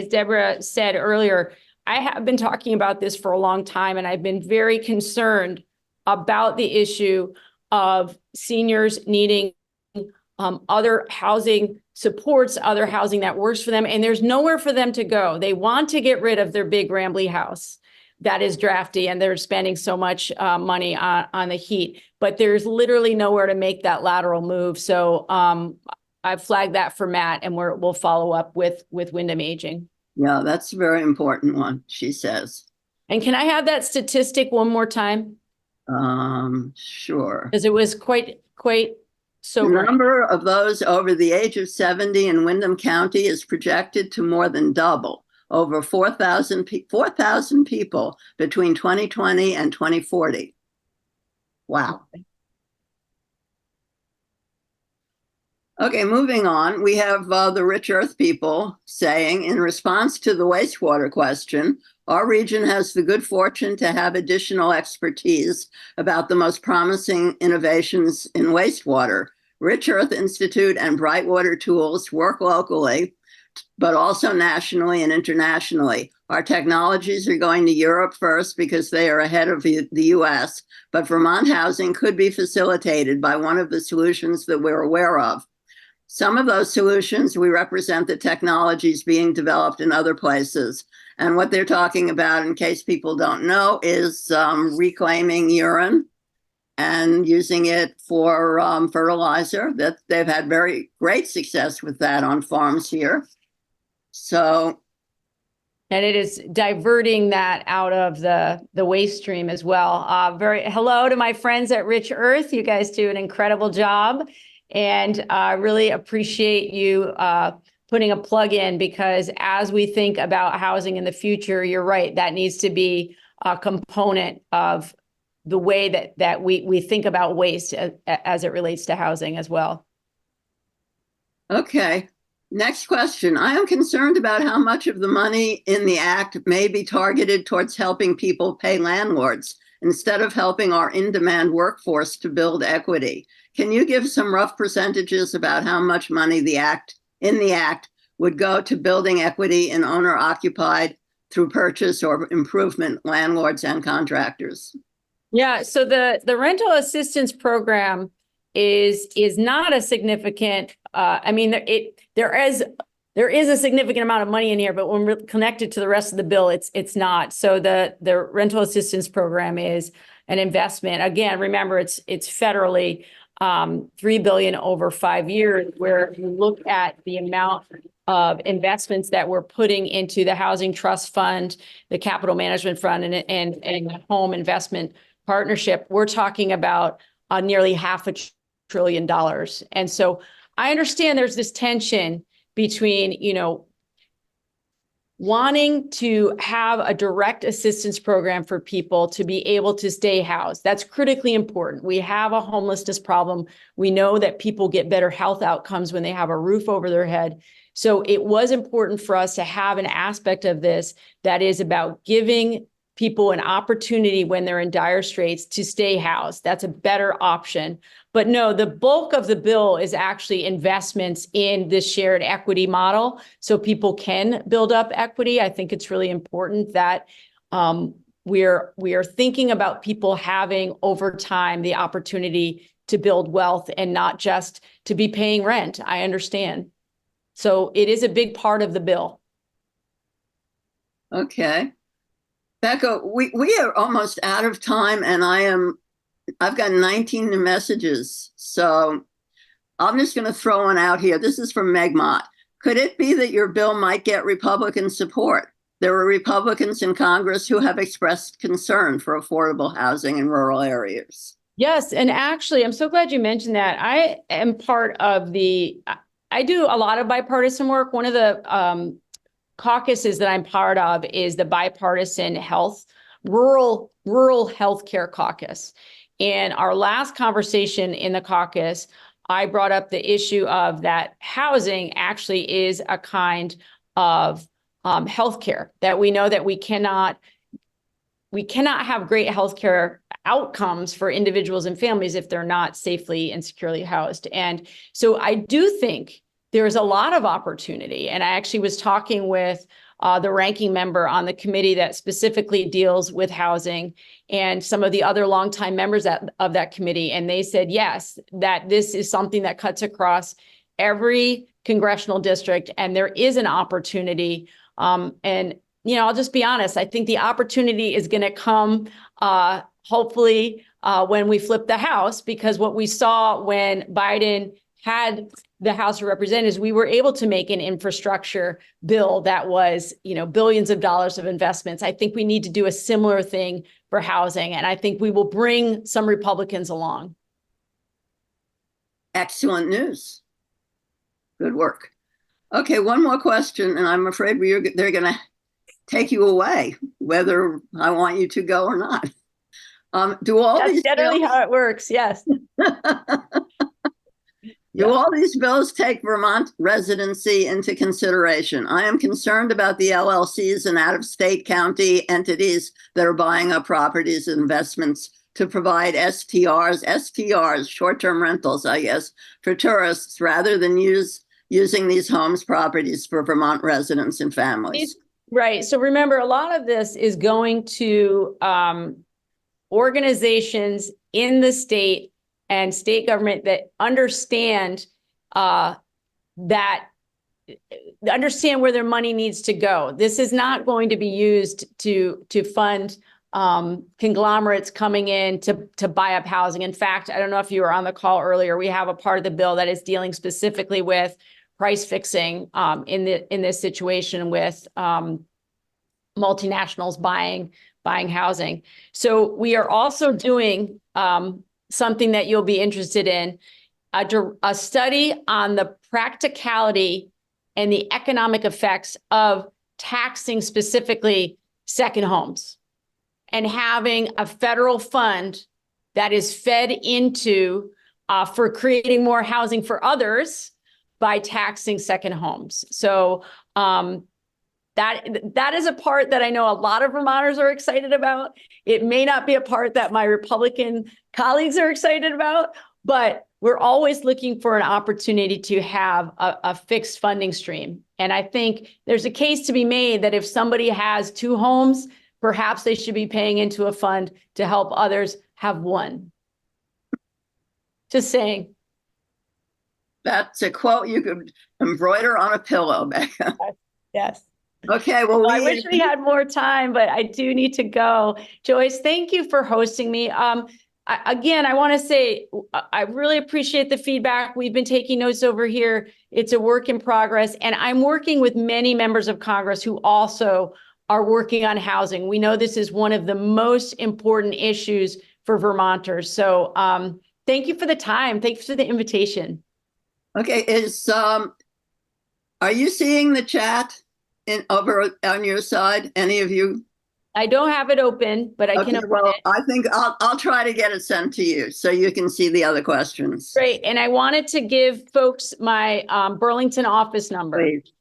Deborah said earlier, I have been talking about this for a long time, and I've been very concerned about the issue of seniors needing other housing supports, other housing that works for them, and there's nowhere for them to go. They want to get rid of their big rambly house that is drafty, and they're spending so much money on the heat, but there's literally nowhere to make that lateral move. So I've flagged that for Matt, and we'll follow up with Wyndham Aging. Yeah, that's a very important one, she says. And can I have that statistic one more time? Sure. Because it was quite The number of those over the age of 70 in Windham County is projected to more than double, over 4,000 people between 2020 and 2040. Wow. Okay, moving on. We have the Rich Earth people saying, in response to the wastewater question, our region has the good fortune to have additional expertise about the most promising innovations in wastewater. Rich Earth Institute and Brightwater Tools work locally, but also nationally and internationally. Our technologies are going to Europe first because they are ahead of the US, but Vermont housing could be facilitated by one of the solutions that we're aware of. Some of those solutions, we represent the technologies being developed in other places. And what they're talking about, in case people don't know, is reclaiming urine and using it for fertilizer. That they've had very great success with that on farms here. So, and it is diverting that out of the waste stream as well. Hello to my friends at Rich Earth. You guys do an incredible job, and I really appreciate you putting a plug in, because as we think about housing in the future, you're right, that needs to be a component of the way that we think about waste as it relates to housing as well. Okay, next question. I am concerned about how much of the money in the act may be targeted towards helping people pay landlords instead of helping our in-demand workforce to build equity. Can you give some rough percentages about how much money in the act would go to building equity in owner-occupied through purchase or improvement landlords and contractors? Yeah, so the rental assistance program is not a significant. I mean, there is a significant amount of money in here, but when we're connected to the rest of the bill, it's not. So the rental assistance program is an investment. Again, remember, it's federally $3 billion over 5 years, where you look at the amount of investments that we're putting into the Housing Trust Fund, the Capital Management Fund, and the Home Investment Partnership. We're talking about nearly $500 billion. And so I understand there's this tension between, wanting to have a direct assistance program for people to be able to stay housed. That's critically important. We have a homelessness problem. We know that people get better health outcomes when they have a roof over their head. So it was important for us to have an aspect of this that is about giving people an opportunity when they're in dire straits to stay housed. That's a better option. But no, the bulk of the bill is actually investments in this shared equity model, so people can build up equity. I think it's really important that we are thinking about people having over time the opportunity to build wealth and not just to be paying rent. I understand. So it is a big part of the bill. Okay. Becca, we are almost out of time, and I've got 19 new messages. So I'm just going to throw one out here. This is from Meg Mott. Could it be that your bill might get Republican support? There are Republicans in Congress who have expressed concern for affordable housing in rural areas. Yes, and actually, I'm so glad you mentioned that. I am part of I do a lot of bipartisan work. One of the caucuses that I'm part of is the Bipartisan Rural Healthcare Caucus. In our last conversation in the caucus, I brought up the issue of that housing actually is a kind of healthcare, that we know that we cannot have great healthcare outcomes for individuals and families if they're not safely and securely housed. And so I do think there's a lot of opportunity. And I actually was talking with the ranking member on the committee that specifically deals with housing and some of the other longtime members of that committee. And they said, yes, that this is something that cuts across every congressional district. And there is an opportunity. And, I'll just be honest, I think the opportunity is going to come hopefully when we flip the House, because what we saw when Biden had the House of Representatives, we were able to make an infrastructure bill that was, billions of dollars of investments. I think we need to do a similar thing for housing, and I think we will bring some Republicans along. Excellent news. Good work. Okay, one more question, and I'm afraid they're going to take you away, whether I want you to go or not. That's generally how it works, yes. Do all these bills take Vermont residency into consideration? I am concerned about the LLCs and out-of-state county entities that are buying up properties and investments to provide STRs, short-term rentals, I guess, for tourists, rather than using these homes properties for Vermont residents and families. Right. So remember, a lot of this is going to organizations in the state and state government that understand where their money needs to go. This is not going to be used to fund conglomerates coming in to buy up housing. In fact, I don't know if you were on the call earlier, we have a part of the bill that is dealing specifically with price fixing in this situation with multinationals buying housing. So we are also doing something that you'll be interested in, a study on the practicality and the economic effects of taxing specifically second homes and having a federal fund that is fed into for creating more housing for others by taxing second homes. So that is a part that I know a lot of Vermonters are excited about. It may not be a part that my Republican colleagues are excited about, but we're always looking for an opportunity to have a fixed funding stream. And I think there's a case to be made that if somebody has two homes, perhaps they should be paying into a fund to help others have one. Just saying. That's a quote you could embroider on a pillow, Becca. Yes. Okay, well, I wish we had more time, but I do need to go. Joyce, thank you for hosting me. Again, I want to say I really appreciate the feedback. We've been taking notes over here. It's a work in progress, and I'm working with many members of Congress who also are working on housing. We know this is one of the most important issues for Vermonters. So thank you for the time. Thanks for the invitation. Okay, are you seeing the chat over on your side? Any of you? I don't have it open, but I can open it. I think I'll try to get it sent to you so you can see the other questions. Great. And I wanted to give folks my Burlington office number. Please.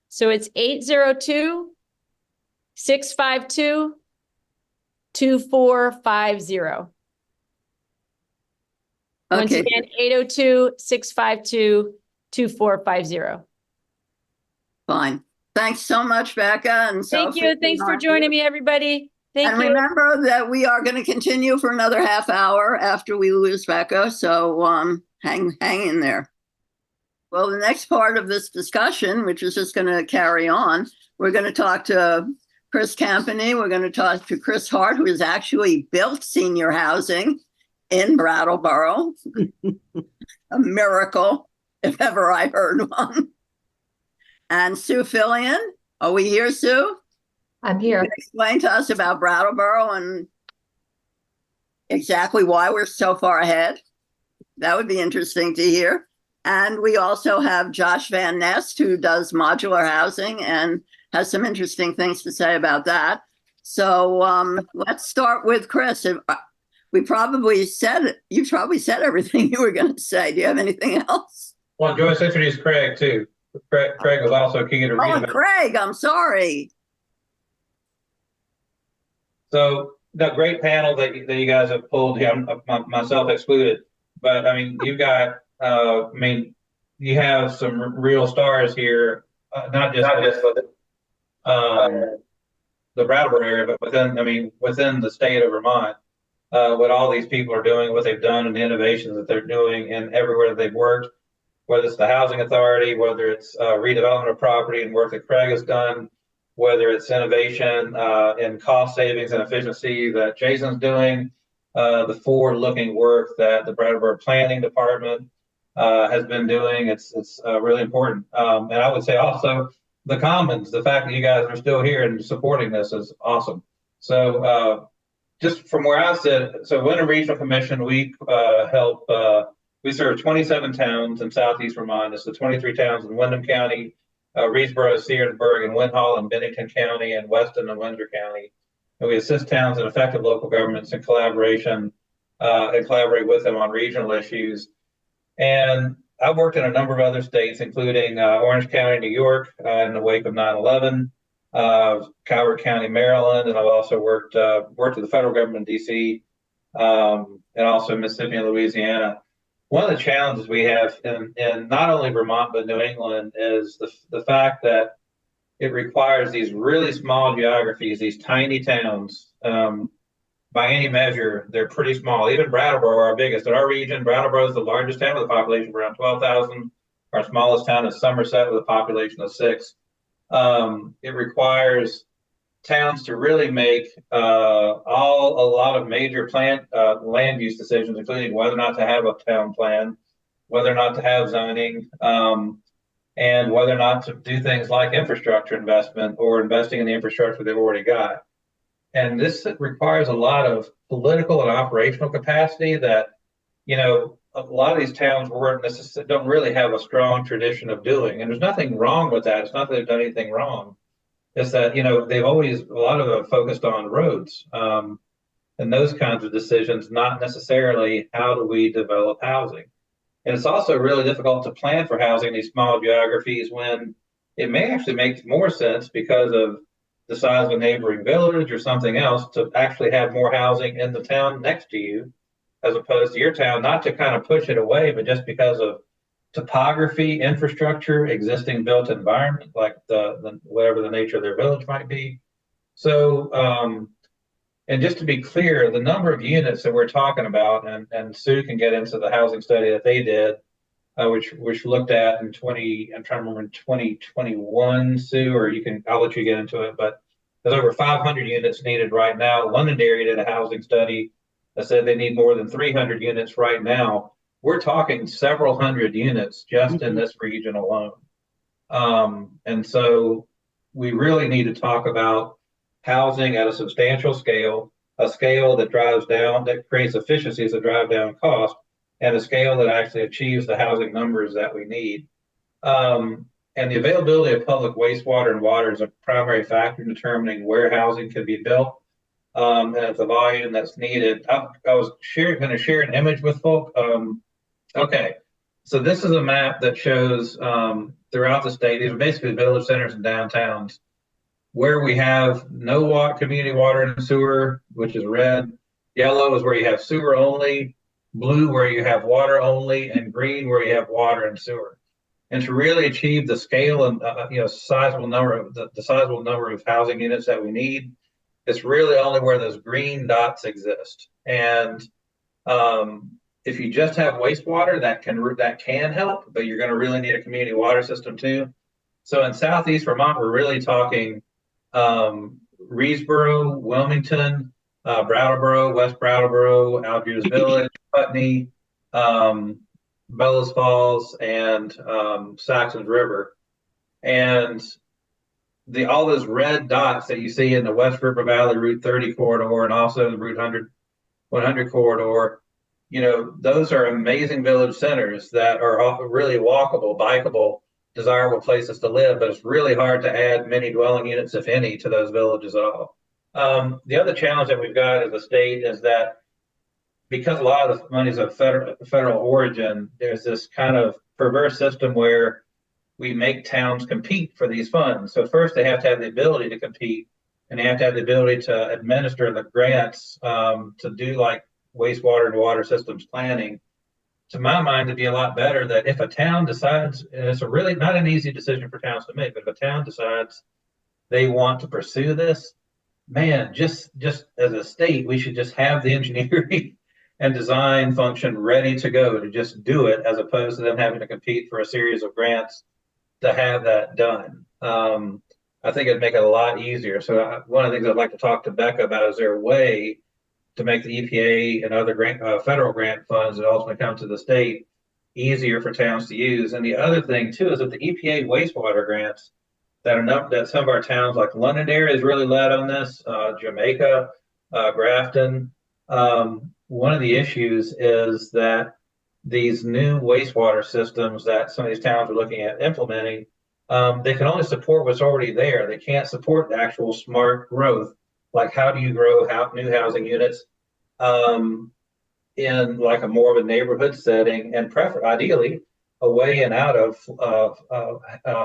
So it's 802-652-2450. Once Okay. again, 802-652-2450. Fine. Thanks so much, Becca. And thank you. Thanks for joining me, everybody. Thank you. And remember that we are going to continue for another half hour after we lose Becca. So hang in there. Well, the next part of this discussion, which is just going to carry on, we're going to talk to Chris Campany. We're going to talk to Chris Hart, who has actually built senior housing in Brattleboro. A miracle, if ever I heard one. And Sue Fillion. Are we here, Sue? I'm here. Explain to us about Brattleboro and exactly why we're so far ahead. That would be interesting to hear. And we also have Josh Van Nest, who does modular housing and has some interesting things to say about that. So let's start with Chris. You probably said everything you were going to say. Do you have anything else? Well, Joyce introduced Craig too. Craig was also key to read about. Craig, I'm sorry. So the great panel that you guys have pulled here, myself excluded, but I mean, you've got, you have some real stars here, not just the Brattleboro area, but within the state of Vermont, what all these people are doing, what they've done, and the innovations that they're doing, and everywhere that they've worked, whether it's the housing authority, whether it's redevelopment of property and work that Craig has done, whether it's innovation and cost savings and efficiency that Jason's doing, the forward-looking work that the Brattleboro Planning Department has been doing. It's really important. And I would say also the Commons, the fact that you guys are still here and supporting this is awesome. So just from where I sit, so Windham Regional Commission, we we serve 27 towns in Southeast Vermont. It's the 23 towns in Windham County, Reedsboro, Searsburg, and Winhall in Bennington County, and Weston and Windsor County. And we assist towns and effective local governments in collaboration and collaborate with them on regional issues. And I've worked in a number of other states, including Orange County, New York, in the wake of 9/11, Calvert County, Maryland, and I've also worked with the federal government in D.C. And also Mississippi and Louisiana. One of the challenges we have in not only Vermont but New England is the fact that it requires these really small geographies, these tiny towns. By any measure, they're pretty small. Even Brattleboro, our biggest in our region, Brattleboro is the largest town with a population of around 12,000. Our smallest town is Somerset with a population of 6. It requires towns to really make a lot of major land use decisions, including whether or not to have a town plan, whether or not to have zoning, and whether or not to do things like infrastructure investment or investing in the infrastructure they've already got. And this requires a lot of political and operational capacity that, a lot of these towns don't really have a strong tradition of doing. And there's nothing wrong with that. It's not that they've done anything wrong. It's that, they've always, a lot of them focused on roads and those kinds of decisions, not necessarily how do we develop housing. And it's also really difficult to plan for housing in these small geographies when it may actually make more sense because of the size of a neighboring village or something else to actually have more housing in the town next to you, as opposed to your town, not to kind of push it away, but just because of topography, infrastructure, existing built environment, like the whatever the nature of their village might be. So, and just to be clear, the number of units that we're talking about, and Sue can get into the housing study that they did, which looked at in 2021, Sue, or I'll let you get into it, but there's over 500 units needed right now. Londonderry did a housing study that said they need more than 300 units right now. We're talking several hundred units just in this region alone. And so we really need to talk about housing at a substantial scale, a scale that creates efficiencies that drive down cost, and a scale that actually achieves the housing numbers that we need. And the availability of public wastewater and water is a primary factor in determining where housing can be built and at the volume that's needed. I was going to share an image with folk. Okay, so this is a map that shows throughout the state, these are basically village centers and downtowns, where we have no community water and sewer, which is red. Yellow is where you have sewer only, blue where you have water only, and green where you have water and sewer. And to really achieve the scale and sizable number of housing units that we need, it's really only where those green dots exist. And if you just have wastewater, that can help, but you're going to really need a community water system too. So in Southeast Vermont, we're really talking Reedsboro, Wilmington, Brattleboro, West Brattleboro, Algiers Village, Putney, Bellows Falls, and Saxons River. And all those red dots that you see in the West River Valley Route 30 corridor and also the Route 100 corridor, those are amazing village centers that are really walkable, bikeable, desirable places to live, but it's really hard to add many dwelling units, if any, to those villages at all. The other challenge that we've got as a state is that because a lot of the money is of federal origin, there's this kind of perverse system where we make towns compete for these funds. So first they have to have the ability to compete, and they have to have the ability to administer the grants to do like wastewater and water systems planning. To my mind, it'd be a lot better that if a town decides, and it's a really not an easy decision for towns to make, but if a town decides they want to pursue this, man, just as a state, we should just have the engineering and design function ready to go to just do it, as opposed to them having to compete for a series of grants to have that done. I think it'd make it a lot easier. So one of the things I'd like to talk to Becca about, is there a way to make the EPA and other federal grant funds that ultimately come to the state easier for towns to use? And the other thing too is that the EPA wastewater grants that some of our towns like Londonderry is really led on this, Jamaica, Grafton. One of the issues is that these new wastewater systems that some of these towns are looking at implementing, they can only support what's already there. They can't support the actual smart growth. Like, how do you grow new housing units in like a more of a neighborhood setting, and ideally away and out of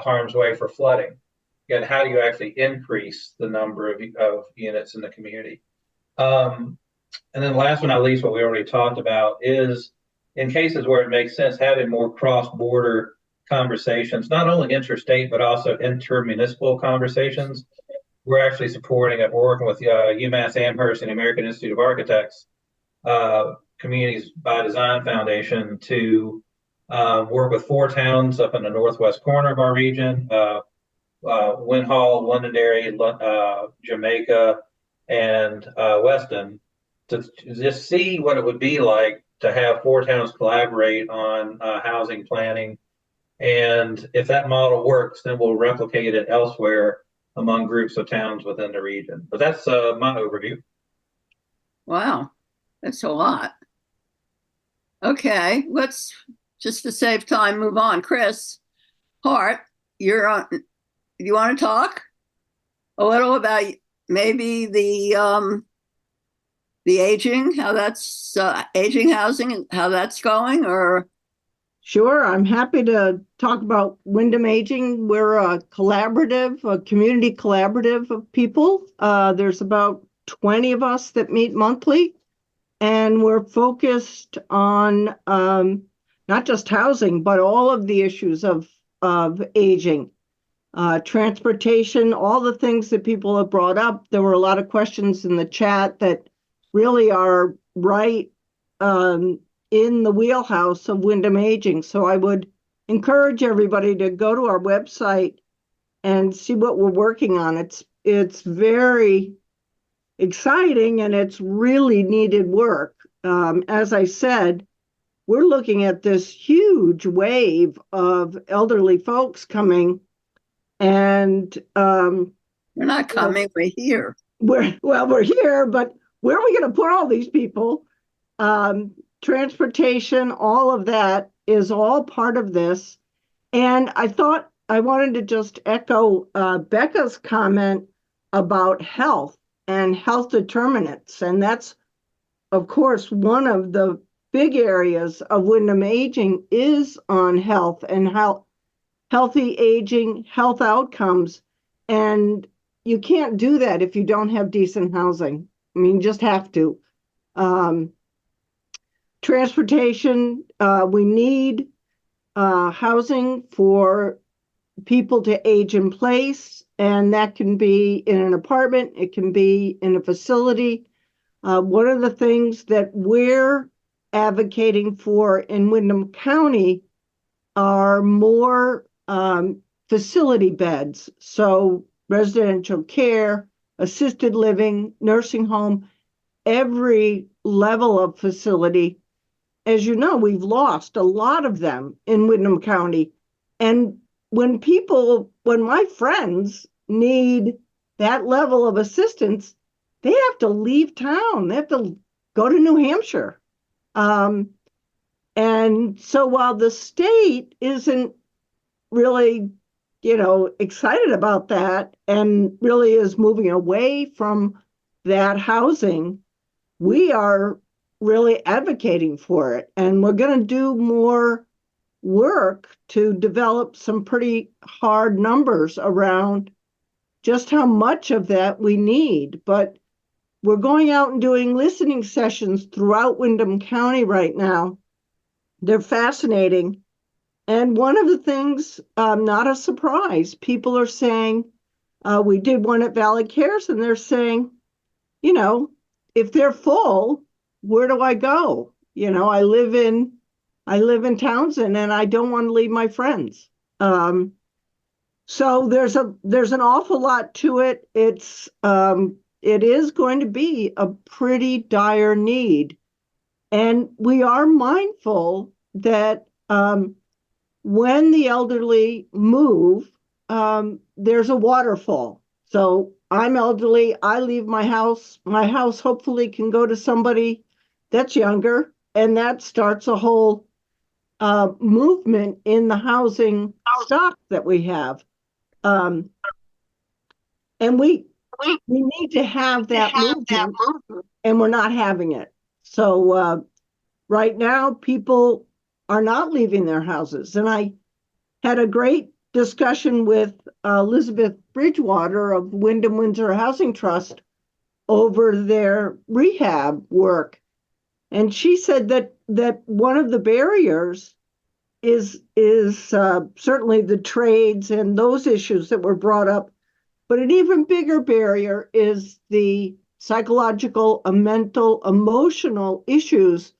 harm's way for flooding? And how do you actually increase the number of units in the community? And then last but not least, what we already talked about is, in cases where it makes sense, having more cross-border conversations, not only interstate, but also intermunicipal conversations. We're actually supporting it. We're working with UMass Amherst and the American Institute of Architects, Communities by Design Foundation, to work with 4 towns up in the northwest corner of our region, Winhall, Londonderry, Jamaica, and Weston, to just see what it would be like to have 4 towns collaborate on housing planning. And if that model works, then we'll replicate it elsewhere among groups of towns within the region. But that's my overview. Wow, that's a lot. Okay, let's, just to save time, move on. Chris Hart, you're on. You want to talk a little about maybe the aging, how that's aging housing and how that's going? Or Sure, I'm happy to talk about Windham Aging. We're a collaborative, a community collaborative of people. There's about 20 of us that meet monthly, and we're focused on not just housing, but all of the issues of aging, transportation, all the things that people have brought up. There were a lot of questions in the chat that really are right in the wheelhouse of Windham Aging. So I would encourage everybody to go to our website and see what we're working on. It's very exciting, and it's really needed work. As I said, we're looking at this huge wave of elderly folks coming, and we're not coming, we're here. We're here, but where are we going to put all these people? Transportation, all of that is all part of this. And I thought I wanted to just echo Becca's comment about health and health determinants. And that's, of course, one of the big areas of Windham Aging is on health and how healthy aging, health outcomes. And you can't do that if you don't have decent housing. I mean, you just have to. Transportation, we need housing for people to age in place, and that can be in an apartment, it can be in a facility. One of the things that we're advocating for in Windham County are more facility beds. So residential care, assisted living, nursing home, every level of facility. As you know, we've lost a lot of them in Windham County. And when my friends need that level of assistance, they have to leave town. They have to go to New Hampshire. And so while the state isn't really, excited about that and really is moving away from that housing, we are really advocating for it. And we're going to do more work to develop some pretty hard numbers around just how much of that we need. But we're going out and doing listening sessions throughout Windham County right now. They're fascinating. And one of the things, not a surprise, people are saying, we did one at Valley Cares, and they're saying, if they're full, where do I go? I live in Townsend, and I don't want to leave my friends. So there's an awful lot to it. It is going to be a pretty dire need, and we are mindful that when the elderly move, there's a waterfall. So I'm elderly. I leave my house. My house hopefully can go to somebody that's younger, and that starts a whole movement in the housing stock that we have. And we need to have that movement, and we're not having it. So right now, people are not leaving their houses. And I had a great discussion with Elizabeth Bridgewater of Windham Windsor Housing Trust over their rehab work. And she said that one of the barriers is certainly the trades and those issues that were brought up. But an even bigger barrier is the psychological, mental, emotional issues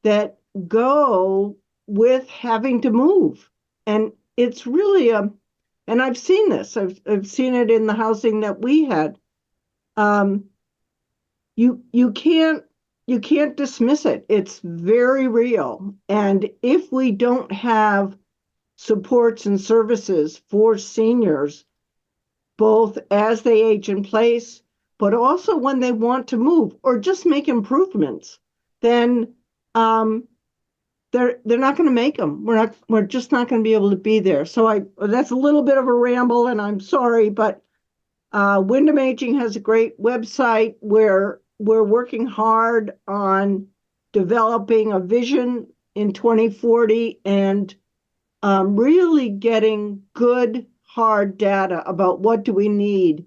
that go with having to move. And it's really and I've seen this. I've seen it in the housing that we had. You can't dismiss it. It's very real. And if we don't have supports and services for seniors, both as they age in place, but also when they want to move or just make improvements, then they're not going to make them. We're just not going to be able to be there. So that's a little bit of a ramble, and I'm sorry, but Windham Aging has a great website where we're working hard on developing a vision in 2040 and really getting good, hard data about what do we need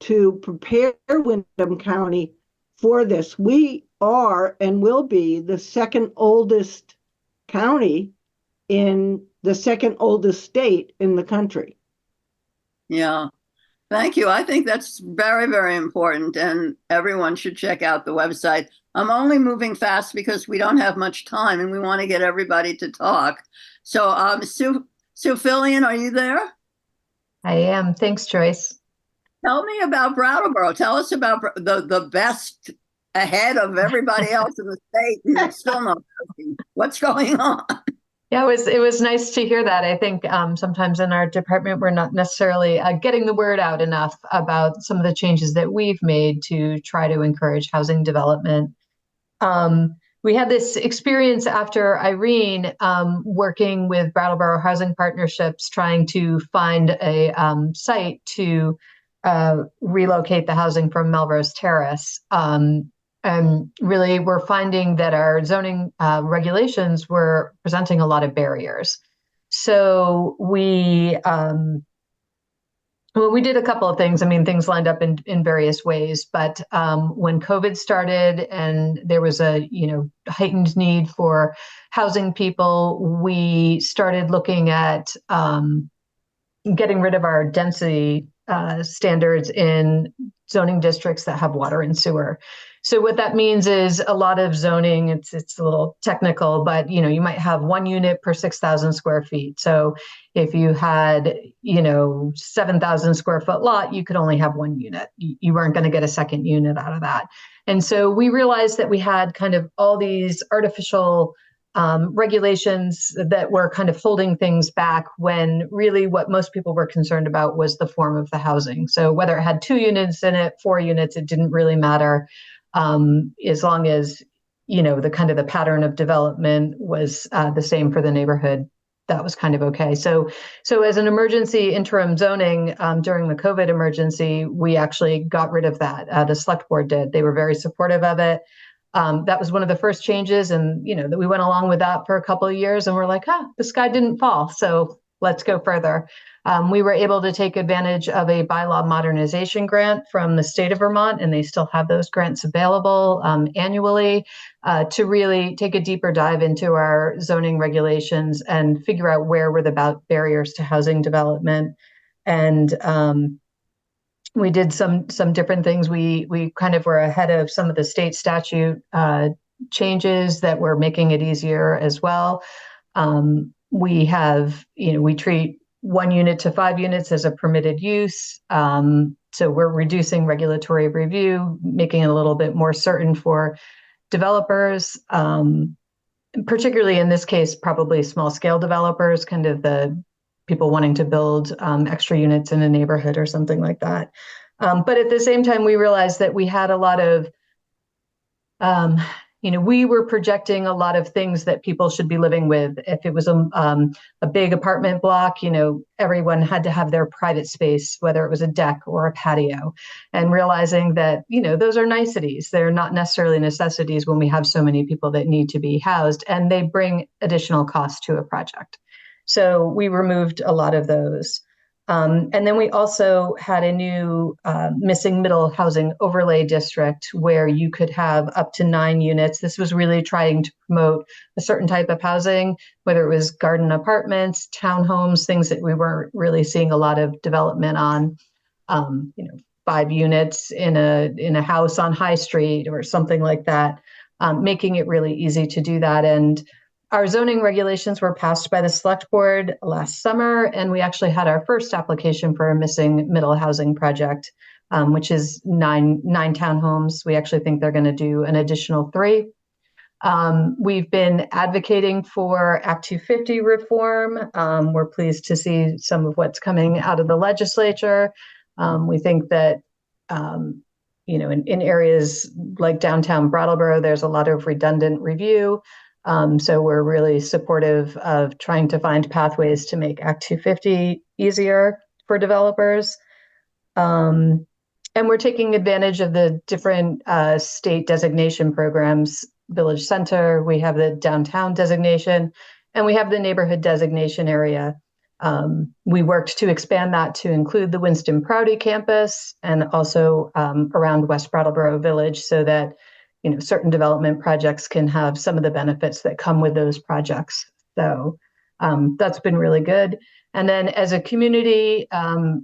to prepare Windham County for this. We are and will be the second oldest county in the second oldest state in the country. Yeah. Thank you. I think that's very, very important, and everyone should check out the website. I'm only moving fast because we don't have much time and we want to get everybody to talk. So Sue Fillion, are you there? I am. Thanks, Joyce. Tell me about Brattleboro. Tell us about the best ahead of everybody else in the state, and it's still not working. What's going on? Yeah, it was nice to hear that. I think sometimes in our department, we're not necessarily getting the word out enough about some of the changes that we've made to try to encourage housing development. We had this experience after Irene, working with Brattleboro Housing Partnerships, trying to find a site to relocate the housing from Melrose Terrace. And really, we're finding that our zoning regulations were presenting a lot of barriers. So we did a couple of things. I mean, things lined up in various ways. But when COVID started and there was a heightened need for housing people, we started looking at getting rid of our density standards in zoning districts that have water and sewer. So what that means is a lot of zoning, it's a little technical, but you might have 1 unit per 6,000 square feet. So if you had 7,000 square foot lot, you could only have 1 unit. You weren't going to get a second unit out of that. And so we realized that we had kind of all these artificial regulations that were kind of holding things back, when really what most people were concerned about was the form of the housing. So whether it had 2 units in it, 4 units, it didn't really matter, as long as the kind of the pattern of development was the same for the neighborhood. That was kind of okay. So as an emergency interim zoning during the COVID emergency, we actually got rid of that. The select board did. They were very supportive of it. That was one of the first changes, and that we went along with that for a couple of years, and we're like, the sky didn't fall, so let's go further. We were able to take advantage of a bylaw modernization grant from the state of Vermont, and they still have those grants available annually to really take a deeper dive into our zoning regulations and figure out where were the barriers to housing development. And we did some different things. We kind of were ahead of some of the state statute changes that were making it easier as well. We have, we treat 1 unit to 5 units as a permitted use. So we're reducing regulatory review, making it a little bit more certain for developers, particularly in this case, probably small scale developers, kind of the people wanting to build extra units in a neighborhood or something like that. But at the same time, we realized that we had a lot of, we were projecting a lot of things that people should be living with. If it was a big apartment block, everyone had to have their private space, whether it was a deck or a patio, and realizing that, those are niceties. They're not necessarily necessities when we have so many people that need to be housed, and they bring additional costs to a project. So we removed a lot of those. And then we also had a new missing middle housing overlay district where you could have up to 9 units. This was really trying to promote a certain type of housing, whether it was garden apartments, townhomes, things that we weren't really seeing a lot of development on. 5 units in a house on High Street or something like that, making it really easy to do that. And our zoning regulations were passed by the select board last summer, and we actually had our first application for a missing middle housing project, which is 9 townhomes. We actually think they're going to do an additional 3. We've been advocating for Act 250 reform. We're pleased to see some of what's coming out of the legislature. We think that, in areas like downtown Brattleboro, there's a lot of redundant review. So we're really supportive of trying to find pathways to make Act 250 easier for developers. And we're taking advantage of the different state designation programs. Village Center, we have the downtown designation, and we have the neighborhood designation area. We worked to expand that to include the Winston Prouty campus and also around West Brattleboro Village, so that certain development projects can have some of the benefits that come with those projects. So that's been really good. And then as a community,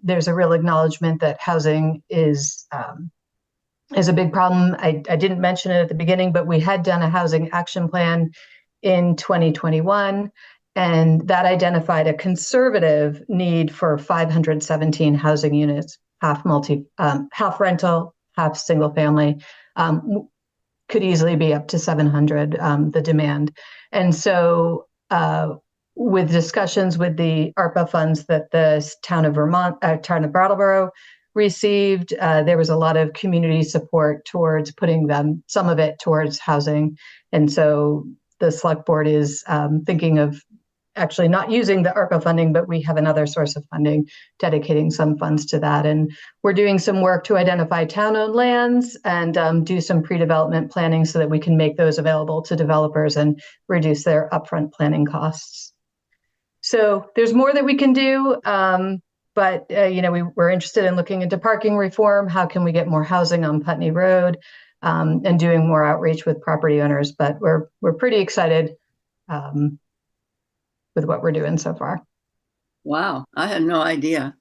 there's a real acknowledgement that housing is a big problem. I didn't mention it at the beginning, but we had done a housing action plan in 2021, and that identified a conservative need for 517 housing units, half rental, half single family. Could easily be up to 700, the demand. And so with discussions with the ARPA funds that the town of Brattleboro received, there was a lot of community support towards putting some of it towards housing. And so the select board is thinking of actually not using the ARPA funding, but we have another source of funding, dedicating some funds to that. And we're doing some work to identify town-owned lands and do some pre-development planning so that we can make those available to developers and reduce their upfront planning costs. So there's more that we can do, but we're interested in looking into parking reform. How can we get more housing on Putney Road, and doing more outreach with property owners? But we're pretty excited with what we're doing so far. Wow, I had no idea.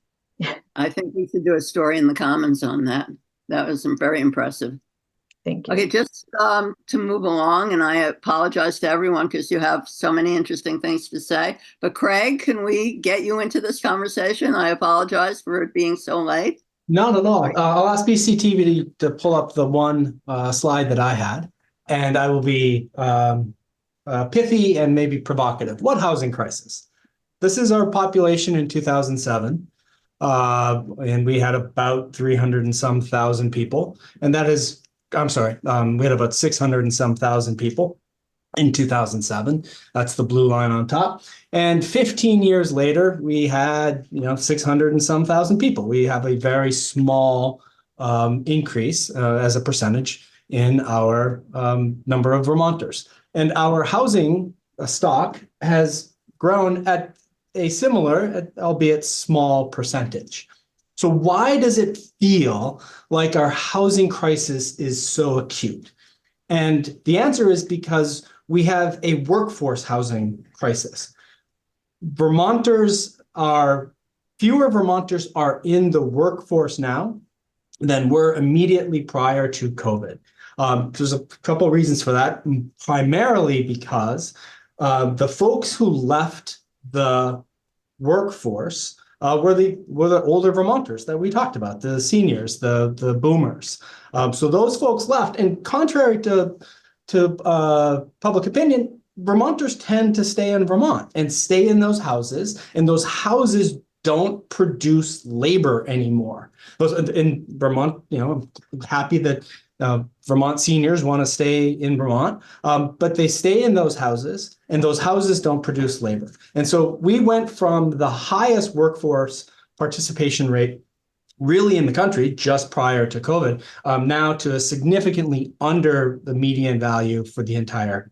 I think we should do a story in the Commons on that. That was very impressive. Thank you. Okay, just to move along, and I apologize to everyone because you have so many interesting things to say. But Craig, can we get you into this conversation? I apologize for it being so late. No. I'll ask BCTV to pull up the one slide that I had, and I will be pithy and maybe provocative. What housing crisis? This is our population in 2007. And we had about 300 and some thousand people. And that is, I'm sorry, we had about 600 and some thousand people in 2007. That's the blue line on top. And 15 years later, we had, 600 and some thousand people. We have a very small increase as a percentage in our number of Vermonters. And our housing stock has grown at a similar, albeit small percentage. So why does it feel like our housing crisis is so acute? And the answer is because we have a workforce housing crisis. Fewer Vermonters are in the workforce now than were immediately prior to COVID. There's a couple of reasons for that, primarily because the folks who left the workforce were the older Vermonters that we talked about, the seniors, the boomers. So those folks left, and contrary to public opinion, Vermonters tend to stay in Vermont and stay in those houses, and those houses don't produce labor anymore. In Vermont, I'm happy that Vermont seniors want to stay in Vermont, but they stay in those houses, and those houses don't produce labor. And so we went from the highest workforce participation rate really in the country just prior to COVID, now to a significantly under the median value for the entire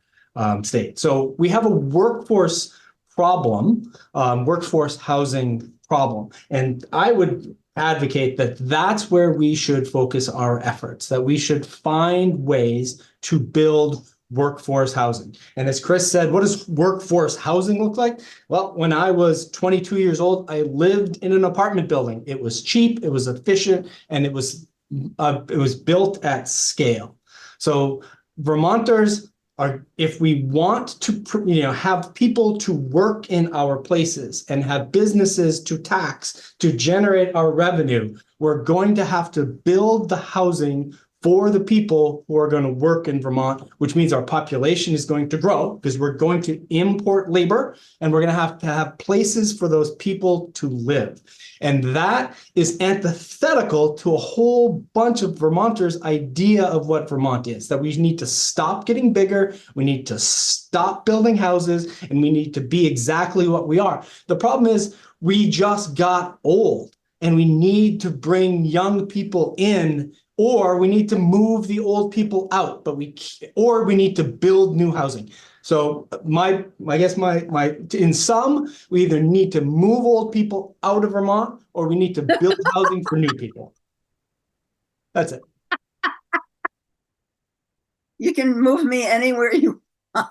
state. So we have a workforce problem, workforce housing problem. And I would advocate that that's where we should focus our efforts, that we should find ways to build workforce housing. And as Chris said, what does workforce housing look like? Well, when I was 22 years old, I lived in an apartment building. It was cheap, it was efficient, and it was built at scale. So Vermonters are, if we want to, have people to work in our places and have businesses to tax to generate our revenue, we're going to have to build the housing for the people who are going to work in Vermont, which means our population is going to grow because we're going to import labor, and we're going to have places for those people to live. And that is antithetical to a whole bunch of Vermonters' idea of what Vermont is, that we need to stop getting bigger, we need to stop building houses, and we need to be exactly what we are. The problem is we just got old, and we need to bring young people in, or we need to move the old people out, or we need to build new housing. So I guess in sum, we either need to move old people out of Vermont, or we need to build housing for new people. That's it. You can move me anywhere you want.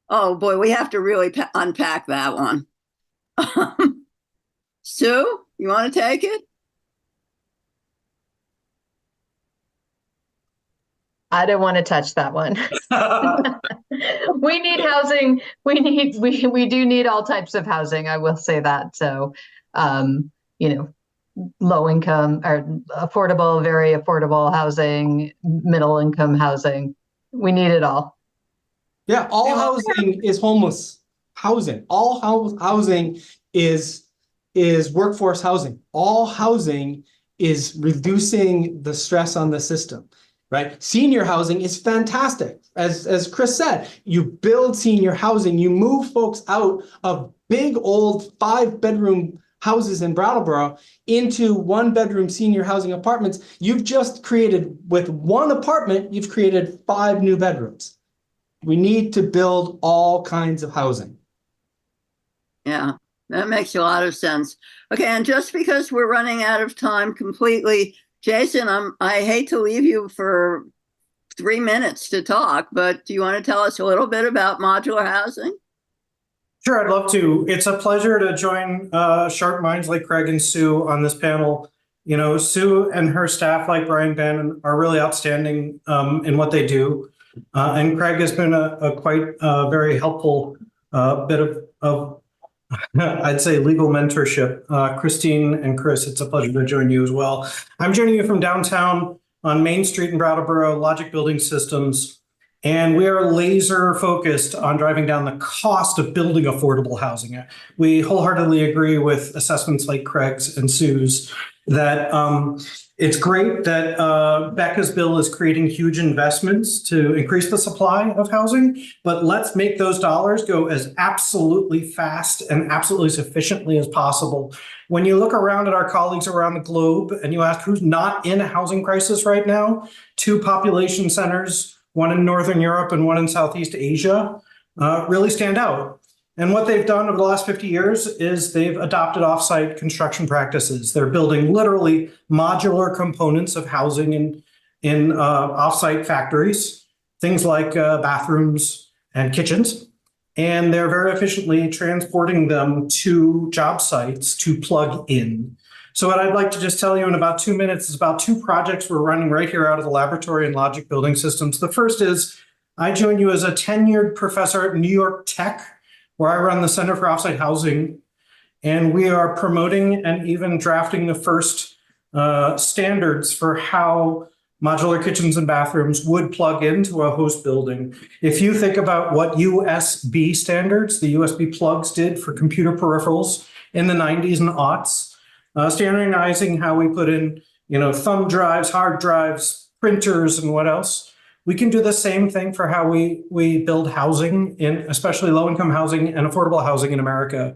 Oh boy, we have to really unpack that one. Sue, you want to take it? I don't want to touch that one. We need housing. We do need all types of housing. I will say that. So, low income or affordable, very affordable housing, middle income housing. We need it all. Yeah, all housing is homeless housing. All housing is workforce housing. All housing is reducing the stress on the system. Right? Senior housing is fantastic. As Chris said, you build senior housing, you move folks out of big old 5-bedroom houses in Brattleboro into 1-bedroom senior housing apartments. You've just created, with one apartment, you've created 5 new bedrooms. We need to build all kinds of housing. Yeah, that makes a lot of sense. Okay, and just because we're running out of time completely, Jason, I hate to leave you for 3 minutes to talk, but do you want to tell us a little bit about modular housing? Sure, I'd love to. It's a pleasure to join sharp minds like Craig and Sue on this panel. You know, Sue and her staff, like Brian Bannon, are really outstanding in what they do. And Craig has been a quite very helpful bit of I'd say legal mentorship. Christine and Chris, it's a pleasure to join you as well. I'm joining you from downtown on Main Street in Brattleboro, Logic Building Systems. And we are laser focused on driving down the cost of building affordable housing. We wholeheartedly agree with assessments like Craig's and Sue's that it's great that Becca's bill is creating huge investments to increase the supply of housing, but let's make those dollars go as absolutely fast and absolutely sufficiently as possible. When you look around at our colleagues around the globe and you ask who's not in a housing crisis right now, 2 population centers, one in Northern Europe and one in Southeast Asia, really stand out. And what they've done over the last 50 years is they've adopted offsite construction practices. They're building literally modular components of housing in offsite factories, things like bathrooms and kitchens. And they're very efficiently transporting them to job sites to plug in. So what I'd like to just tell you in about 2 minutes is about 2 projects we're running right here out of the laboratory in Logic Building Systems. The first is I joined you as a tenured professor at New York Tech, where I run the Center for Offsite Housing, and we are promoting and even drafting the first standards for how modular kitchens and bathrooms would plug into a host building. If you think about what USB standards, the USB plugs did for computer peripherals in the 90s and aughts, standardizing how we put in, thumb drives, hard drives, printers, and what else. We can do the same thing for how we build housing, in especially low-income housing and affordable housing in America.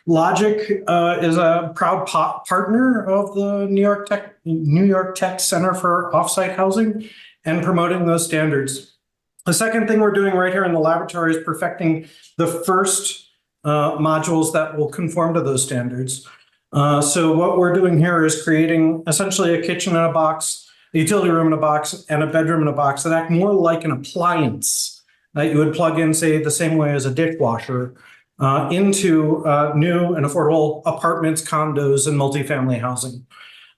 Logic is a proud partner of the New York Tech Center for Offsite Housing and promoting those standards. The second thing we're doing right here in the laboratory is perfecting the first modules that will conform to those standards. So what we're doing here is creating essentially a kitchen in a box, a utility room in a box, and a bedroom in a box that act more like an appliance that you would plug in, say, the same way as a dishwasher into new and affordable apartments, condos, and multifamily housing.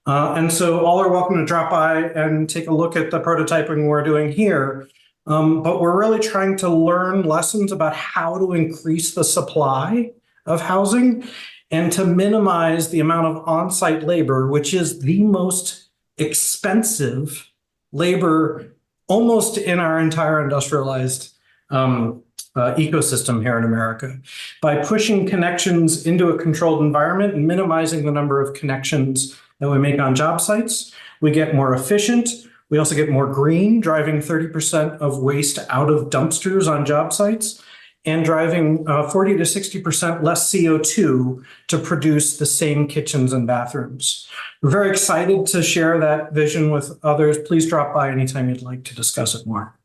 And so all are welcome to drop by and take a look at the prototyping we're doing here. But we're really trying to learn lessons about how to increase the supply of housing and to minimize the amount of on-site labor, which is the most expensive labor almost in our entire industrialized ecosystem here in America. By pushing connections into a controlled environment and minimizing the number of connections that we make on job sites, we get more efficient. We also get more green, driving 30% of waste out of dumpsters on job sites and driving 40 to 60% less CO2 to produce the same kitchens and bathrooms. We're very excited to share that vision with others. Please drop by anytime you'd like to discuss it more.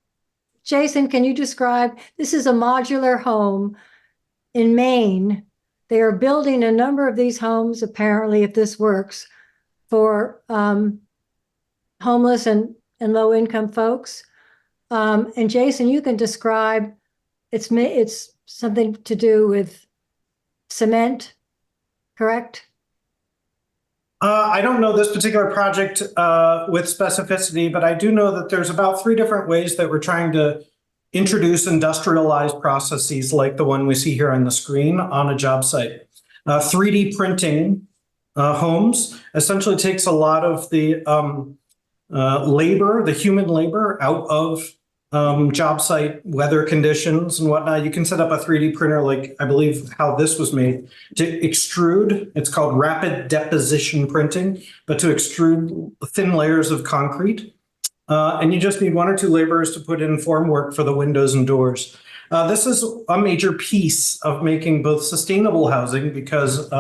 Jason, can you describe, this is a modular home in Maine. They are building a number of these homes, apparently, if this works, for homeless and low-income folks. And Jason, you can describe, it's something to do with cement, correct? I don't know this particular project with specificity, but I do know that there's about 3 different ways that we're trying to introduce industrialized processes like the one we see here on the screen on a job site. 3D printing homes essentially takes a lot of the labor, the human labor, out of job site weather conditions and whatnot. You can set up a 3D printer, like I believe how this was made, to extrude. It's called rapid deposition printing, but to extrude thin layers of concrete. And you just need 1 or 2 laborers to put in formwork for the windows and doors. This is a major piece of making both sustainable housing because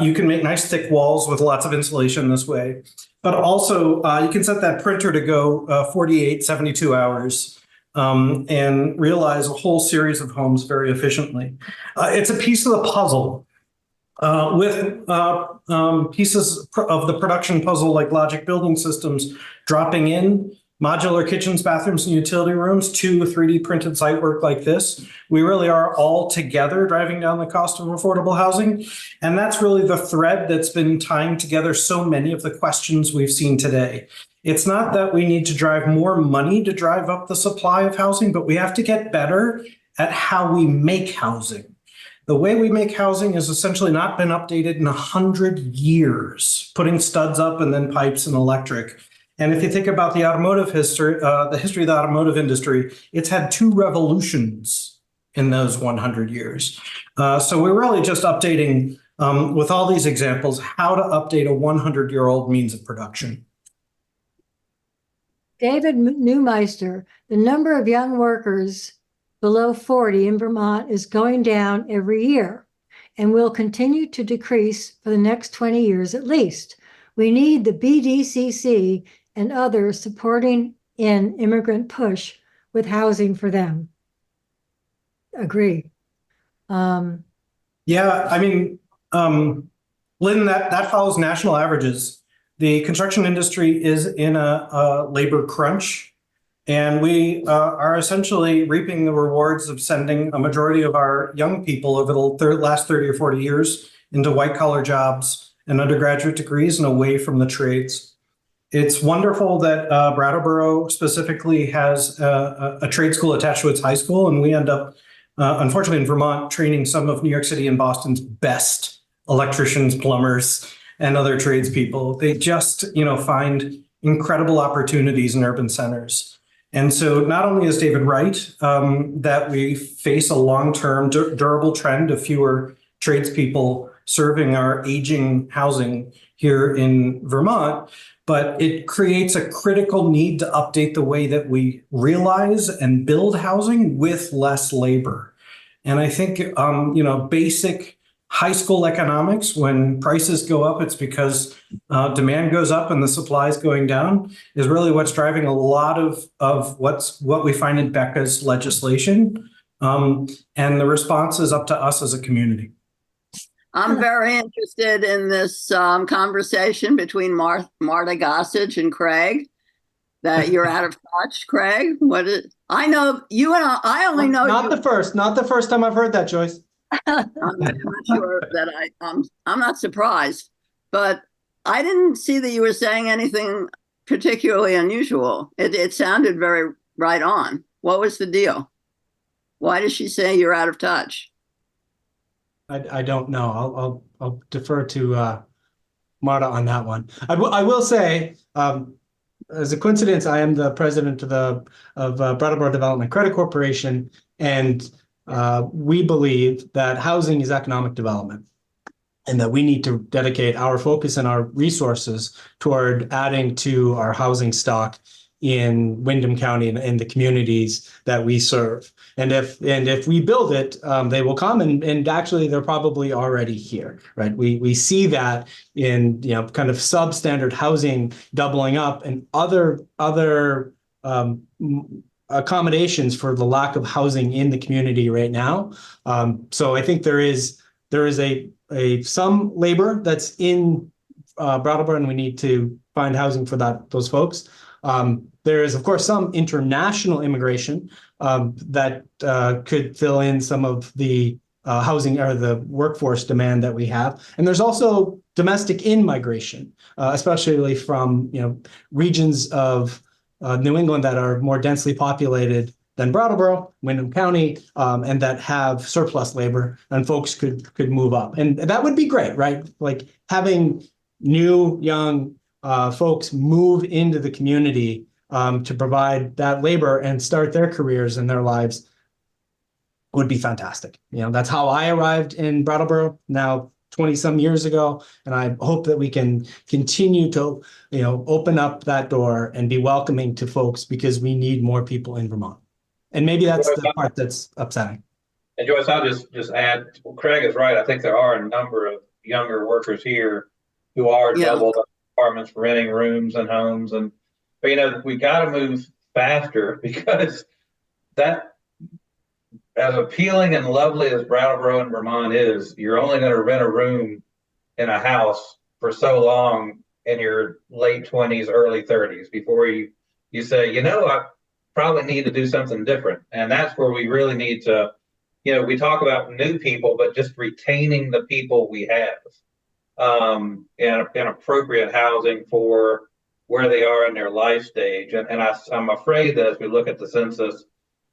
you can make nice thick walls with lots of insulation this way. But also, you can set that printer to go 48, 72 hours and realize a whole series of homes very efficiently. It's a piece of the puzzle. With pieces of the production puzzle like Logic Building Systems dropping in modular kitchens, bathrooms, and utility rooms to 3D printed site work like this. We really are all together driving down the cost of affordable housing. And that's really the thread that's been tying together so many of the questions we've seen today. It's not that we need to drive more money to drive up the supply of housing, but we have to get better at how we make housing. The way we make housing has essentially not been updated in 100 years, putting studs up and then pipes and electric. And if you think about the automotive history, the history of the automotive industry, it's had 2 revolutions in those 100 years. So we're really just updating, with all these examples, how to update a 100-year-old means of production. David Newmeister, the number of young workers below 40 in Vermont is going down every year and will continue to decrease for the next 20 years at least. We need the BDCC and others supporting an immigrant push with housing for them. Agree. Yeah, I mean, Lynn, that follows national averages. The construction industry is in a labor crunch, and we are essentially reaping the rewards of sending a majority of our young people over the last 30 or 40 years into white-collar jobs and undergraduate degrees and away from the trades. It's wonderful that Brattleboro specifically has a trade school attached to its high school, and we end up, unfortunately in Vermont, training some of New York City and Boston's best electricians, plumbers, and other tradespeople. They just, find incredible opportunities in urban centers. And so not only is David right that we face a long-term durable trend of fewer tradespeople serving our aging housing here in Vermont, but it creates a critical need to update the way that we realize and build housing with less labor. And I think, basic high school economics, when prices go up, it's because demand goes up and the supply is going down, is really what's driving a lot of what we find in Becca's legislation. And the response is up to us as a community. I'm very interested in this conversation between Martha Gossage and Craig, that you're out of touch, Craig. I know you and I only know not the first time I've heard that, Joyce. I'm not sure that I'm not surprised, but I didn't see that you were saying anything particularly unusual. It sounded very right on. What was the deal? Why does she say you're out of touch? I don't know. I'll defer to Marta on that one. I will say, as a coincidence, I am the president of Brattleboro Development Credit Corporation, and we believe that housing is economic development, and that we need to dedicate our focus and our resources toward adding to our housing stock in Windham County and in the communities that we serve. And if we build it, they will come, and actually they're probably already here, right? We see that in kind of substandard housing doubling up, and other accommodations for the lack of housing in the community right now. So I think there is some labor that's in Brattleboro, and we need to find housing for those folks. There is, of course, some international immigration that could fill in some of the housing or the workforce demand that we have. And there's also domestic in-migration, especially from regions of New England that are more densely populated than Brattleboro, Windham County, and that have surplus labor, and folks could move up. And that would be great, right? Like having new, young folks move into the community to provide that labor and start their careers and their lives would be fantastic. That's how I arrived in Brattleboro now 20 some years ago. And I hope that we can continue to, open up that door and be welcoming to folks, because we need more people in Vermont. And maybe that's the part that's upsetting. And Joyce, I'll just add, Craig is right. I think there are a number of younger workers here who are doubled up apartments, renting rooms and homes. But we got to move faster, because that, as appealing and lovely as Brattleboro and Vermont is, you're only going to rent a room in a house for so long in your late 20s, early 30s before you you say, you know, I probably need to do something different. And that's where we really need to, you know, we talk about new people, but just retaining the people we have, and appropriate housing for where they are in their life stage. And I'm afraid that as we look at the census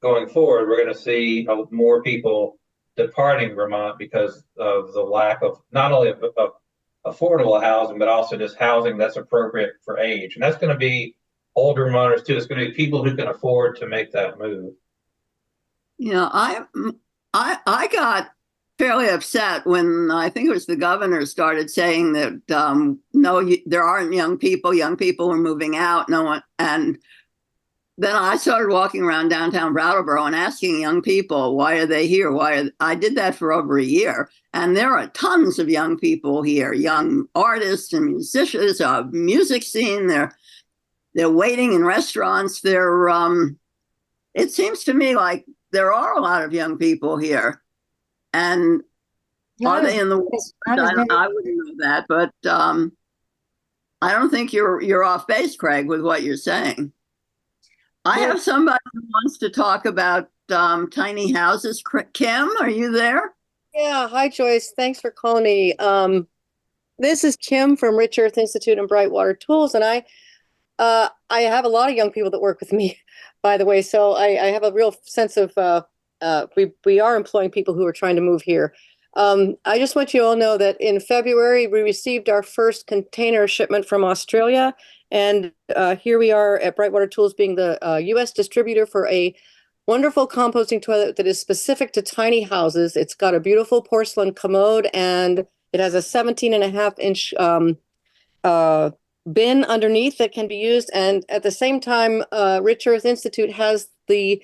going forward, we're going to see more people departing Vermont because of the lack of not only of affordable housing, but also just housing that's appropriate for age. And that's going to be older Vermonters too. It's going to be people who can afford to make that move. You know, I got fairly upset when I think it was the governor started saying that no, there aren't young people are moving out. No one, and then I started walking around downtown Brattleboro and asking young people, why are they here? I did that for over a year. And there are tons of young people here, young artists and musicians, music scene. They're waiting in restaurants. It seems to me like there are a lot of young people here. And are they in the West? I wouldn't know that, but I don't think you're off base, Craig, with what you're saying. I have somebody who wants to talk about tiny houses. Kim, are you there? Yeah, hi Joyce. Thanks for calling me. This is Kim from Rich Earth Institute and Brightwater Tools, and I have a lot of young people that work with me, by the way. So I have a real sense of we are employing people who are trying to move here. I just want you all to know that in February we received our first container shipment from Australia. And here we are at Brightwater Tools being the U.S. distributor for a wonderful composting toilet that is specific to tiny houses. It's got a beautiful porcelain commode and it has a 17.5-inch bin underneath that can be used. And at the same time, Rich Earth Institute has the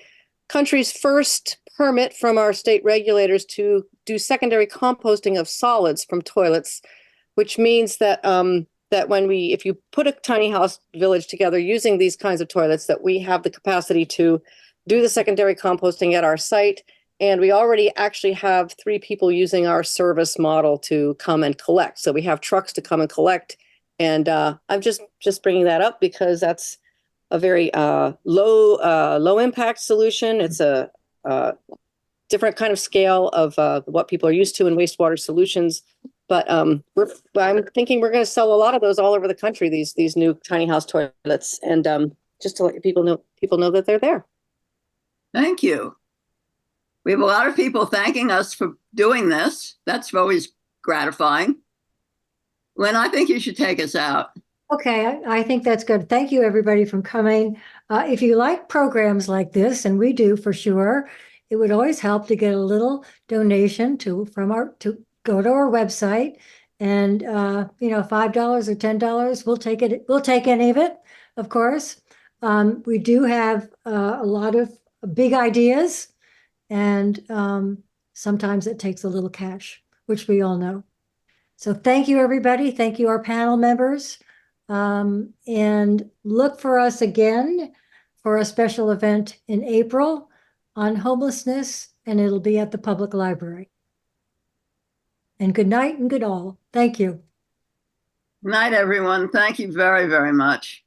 country's first permit from our state regulators to do secondary composting of solids from toilets, which means that if you put a tiny house village together using these kinds of toilets, that we have the capacity to do the secondary composting at our site. And we already actually have 3 people using our service model to come and collect. So we have trucks to come and collect. And I'm just bringing that up because that's a very low impact solution. It's a different kind of scale of what people are used to in wastewater solutions. But I'm thinking we're going to sell a lot of those all over the country, these new tiny house toilets, and just to let people know that they're there. Thank you. We have a lot of people thanking us for doing this. That's always gratifying. Lynn, I think you should take us out. Okay, I think that's good. Thank you, everybody, for coming. If you like programs like this, and we do for sure, it would always help to get a little donation to go to our website, and $5 or $10, we'll take it. We'll take any of it, of course. We do have a lot of big ideas, and sometimes it takes a little cash, which we all know. So thank you, everybody. Thank you, our panel members. And look for us again for a special event in April on homelessness, and it'll be at the public library. And good night and good all. Thank you. Good night, everyone. Thank you very, very much.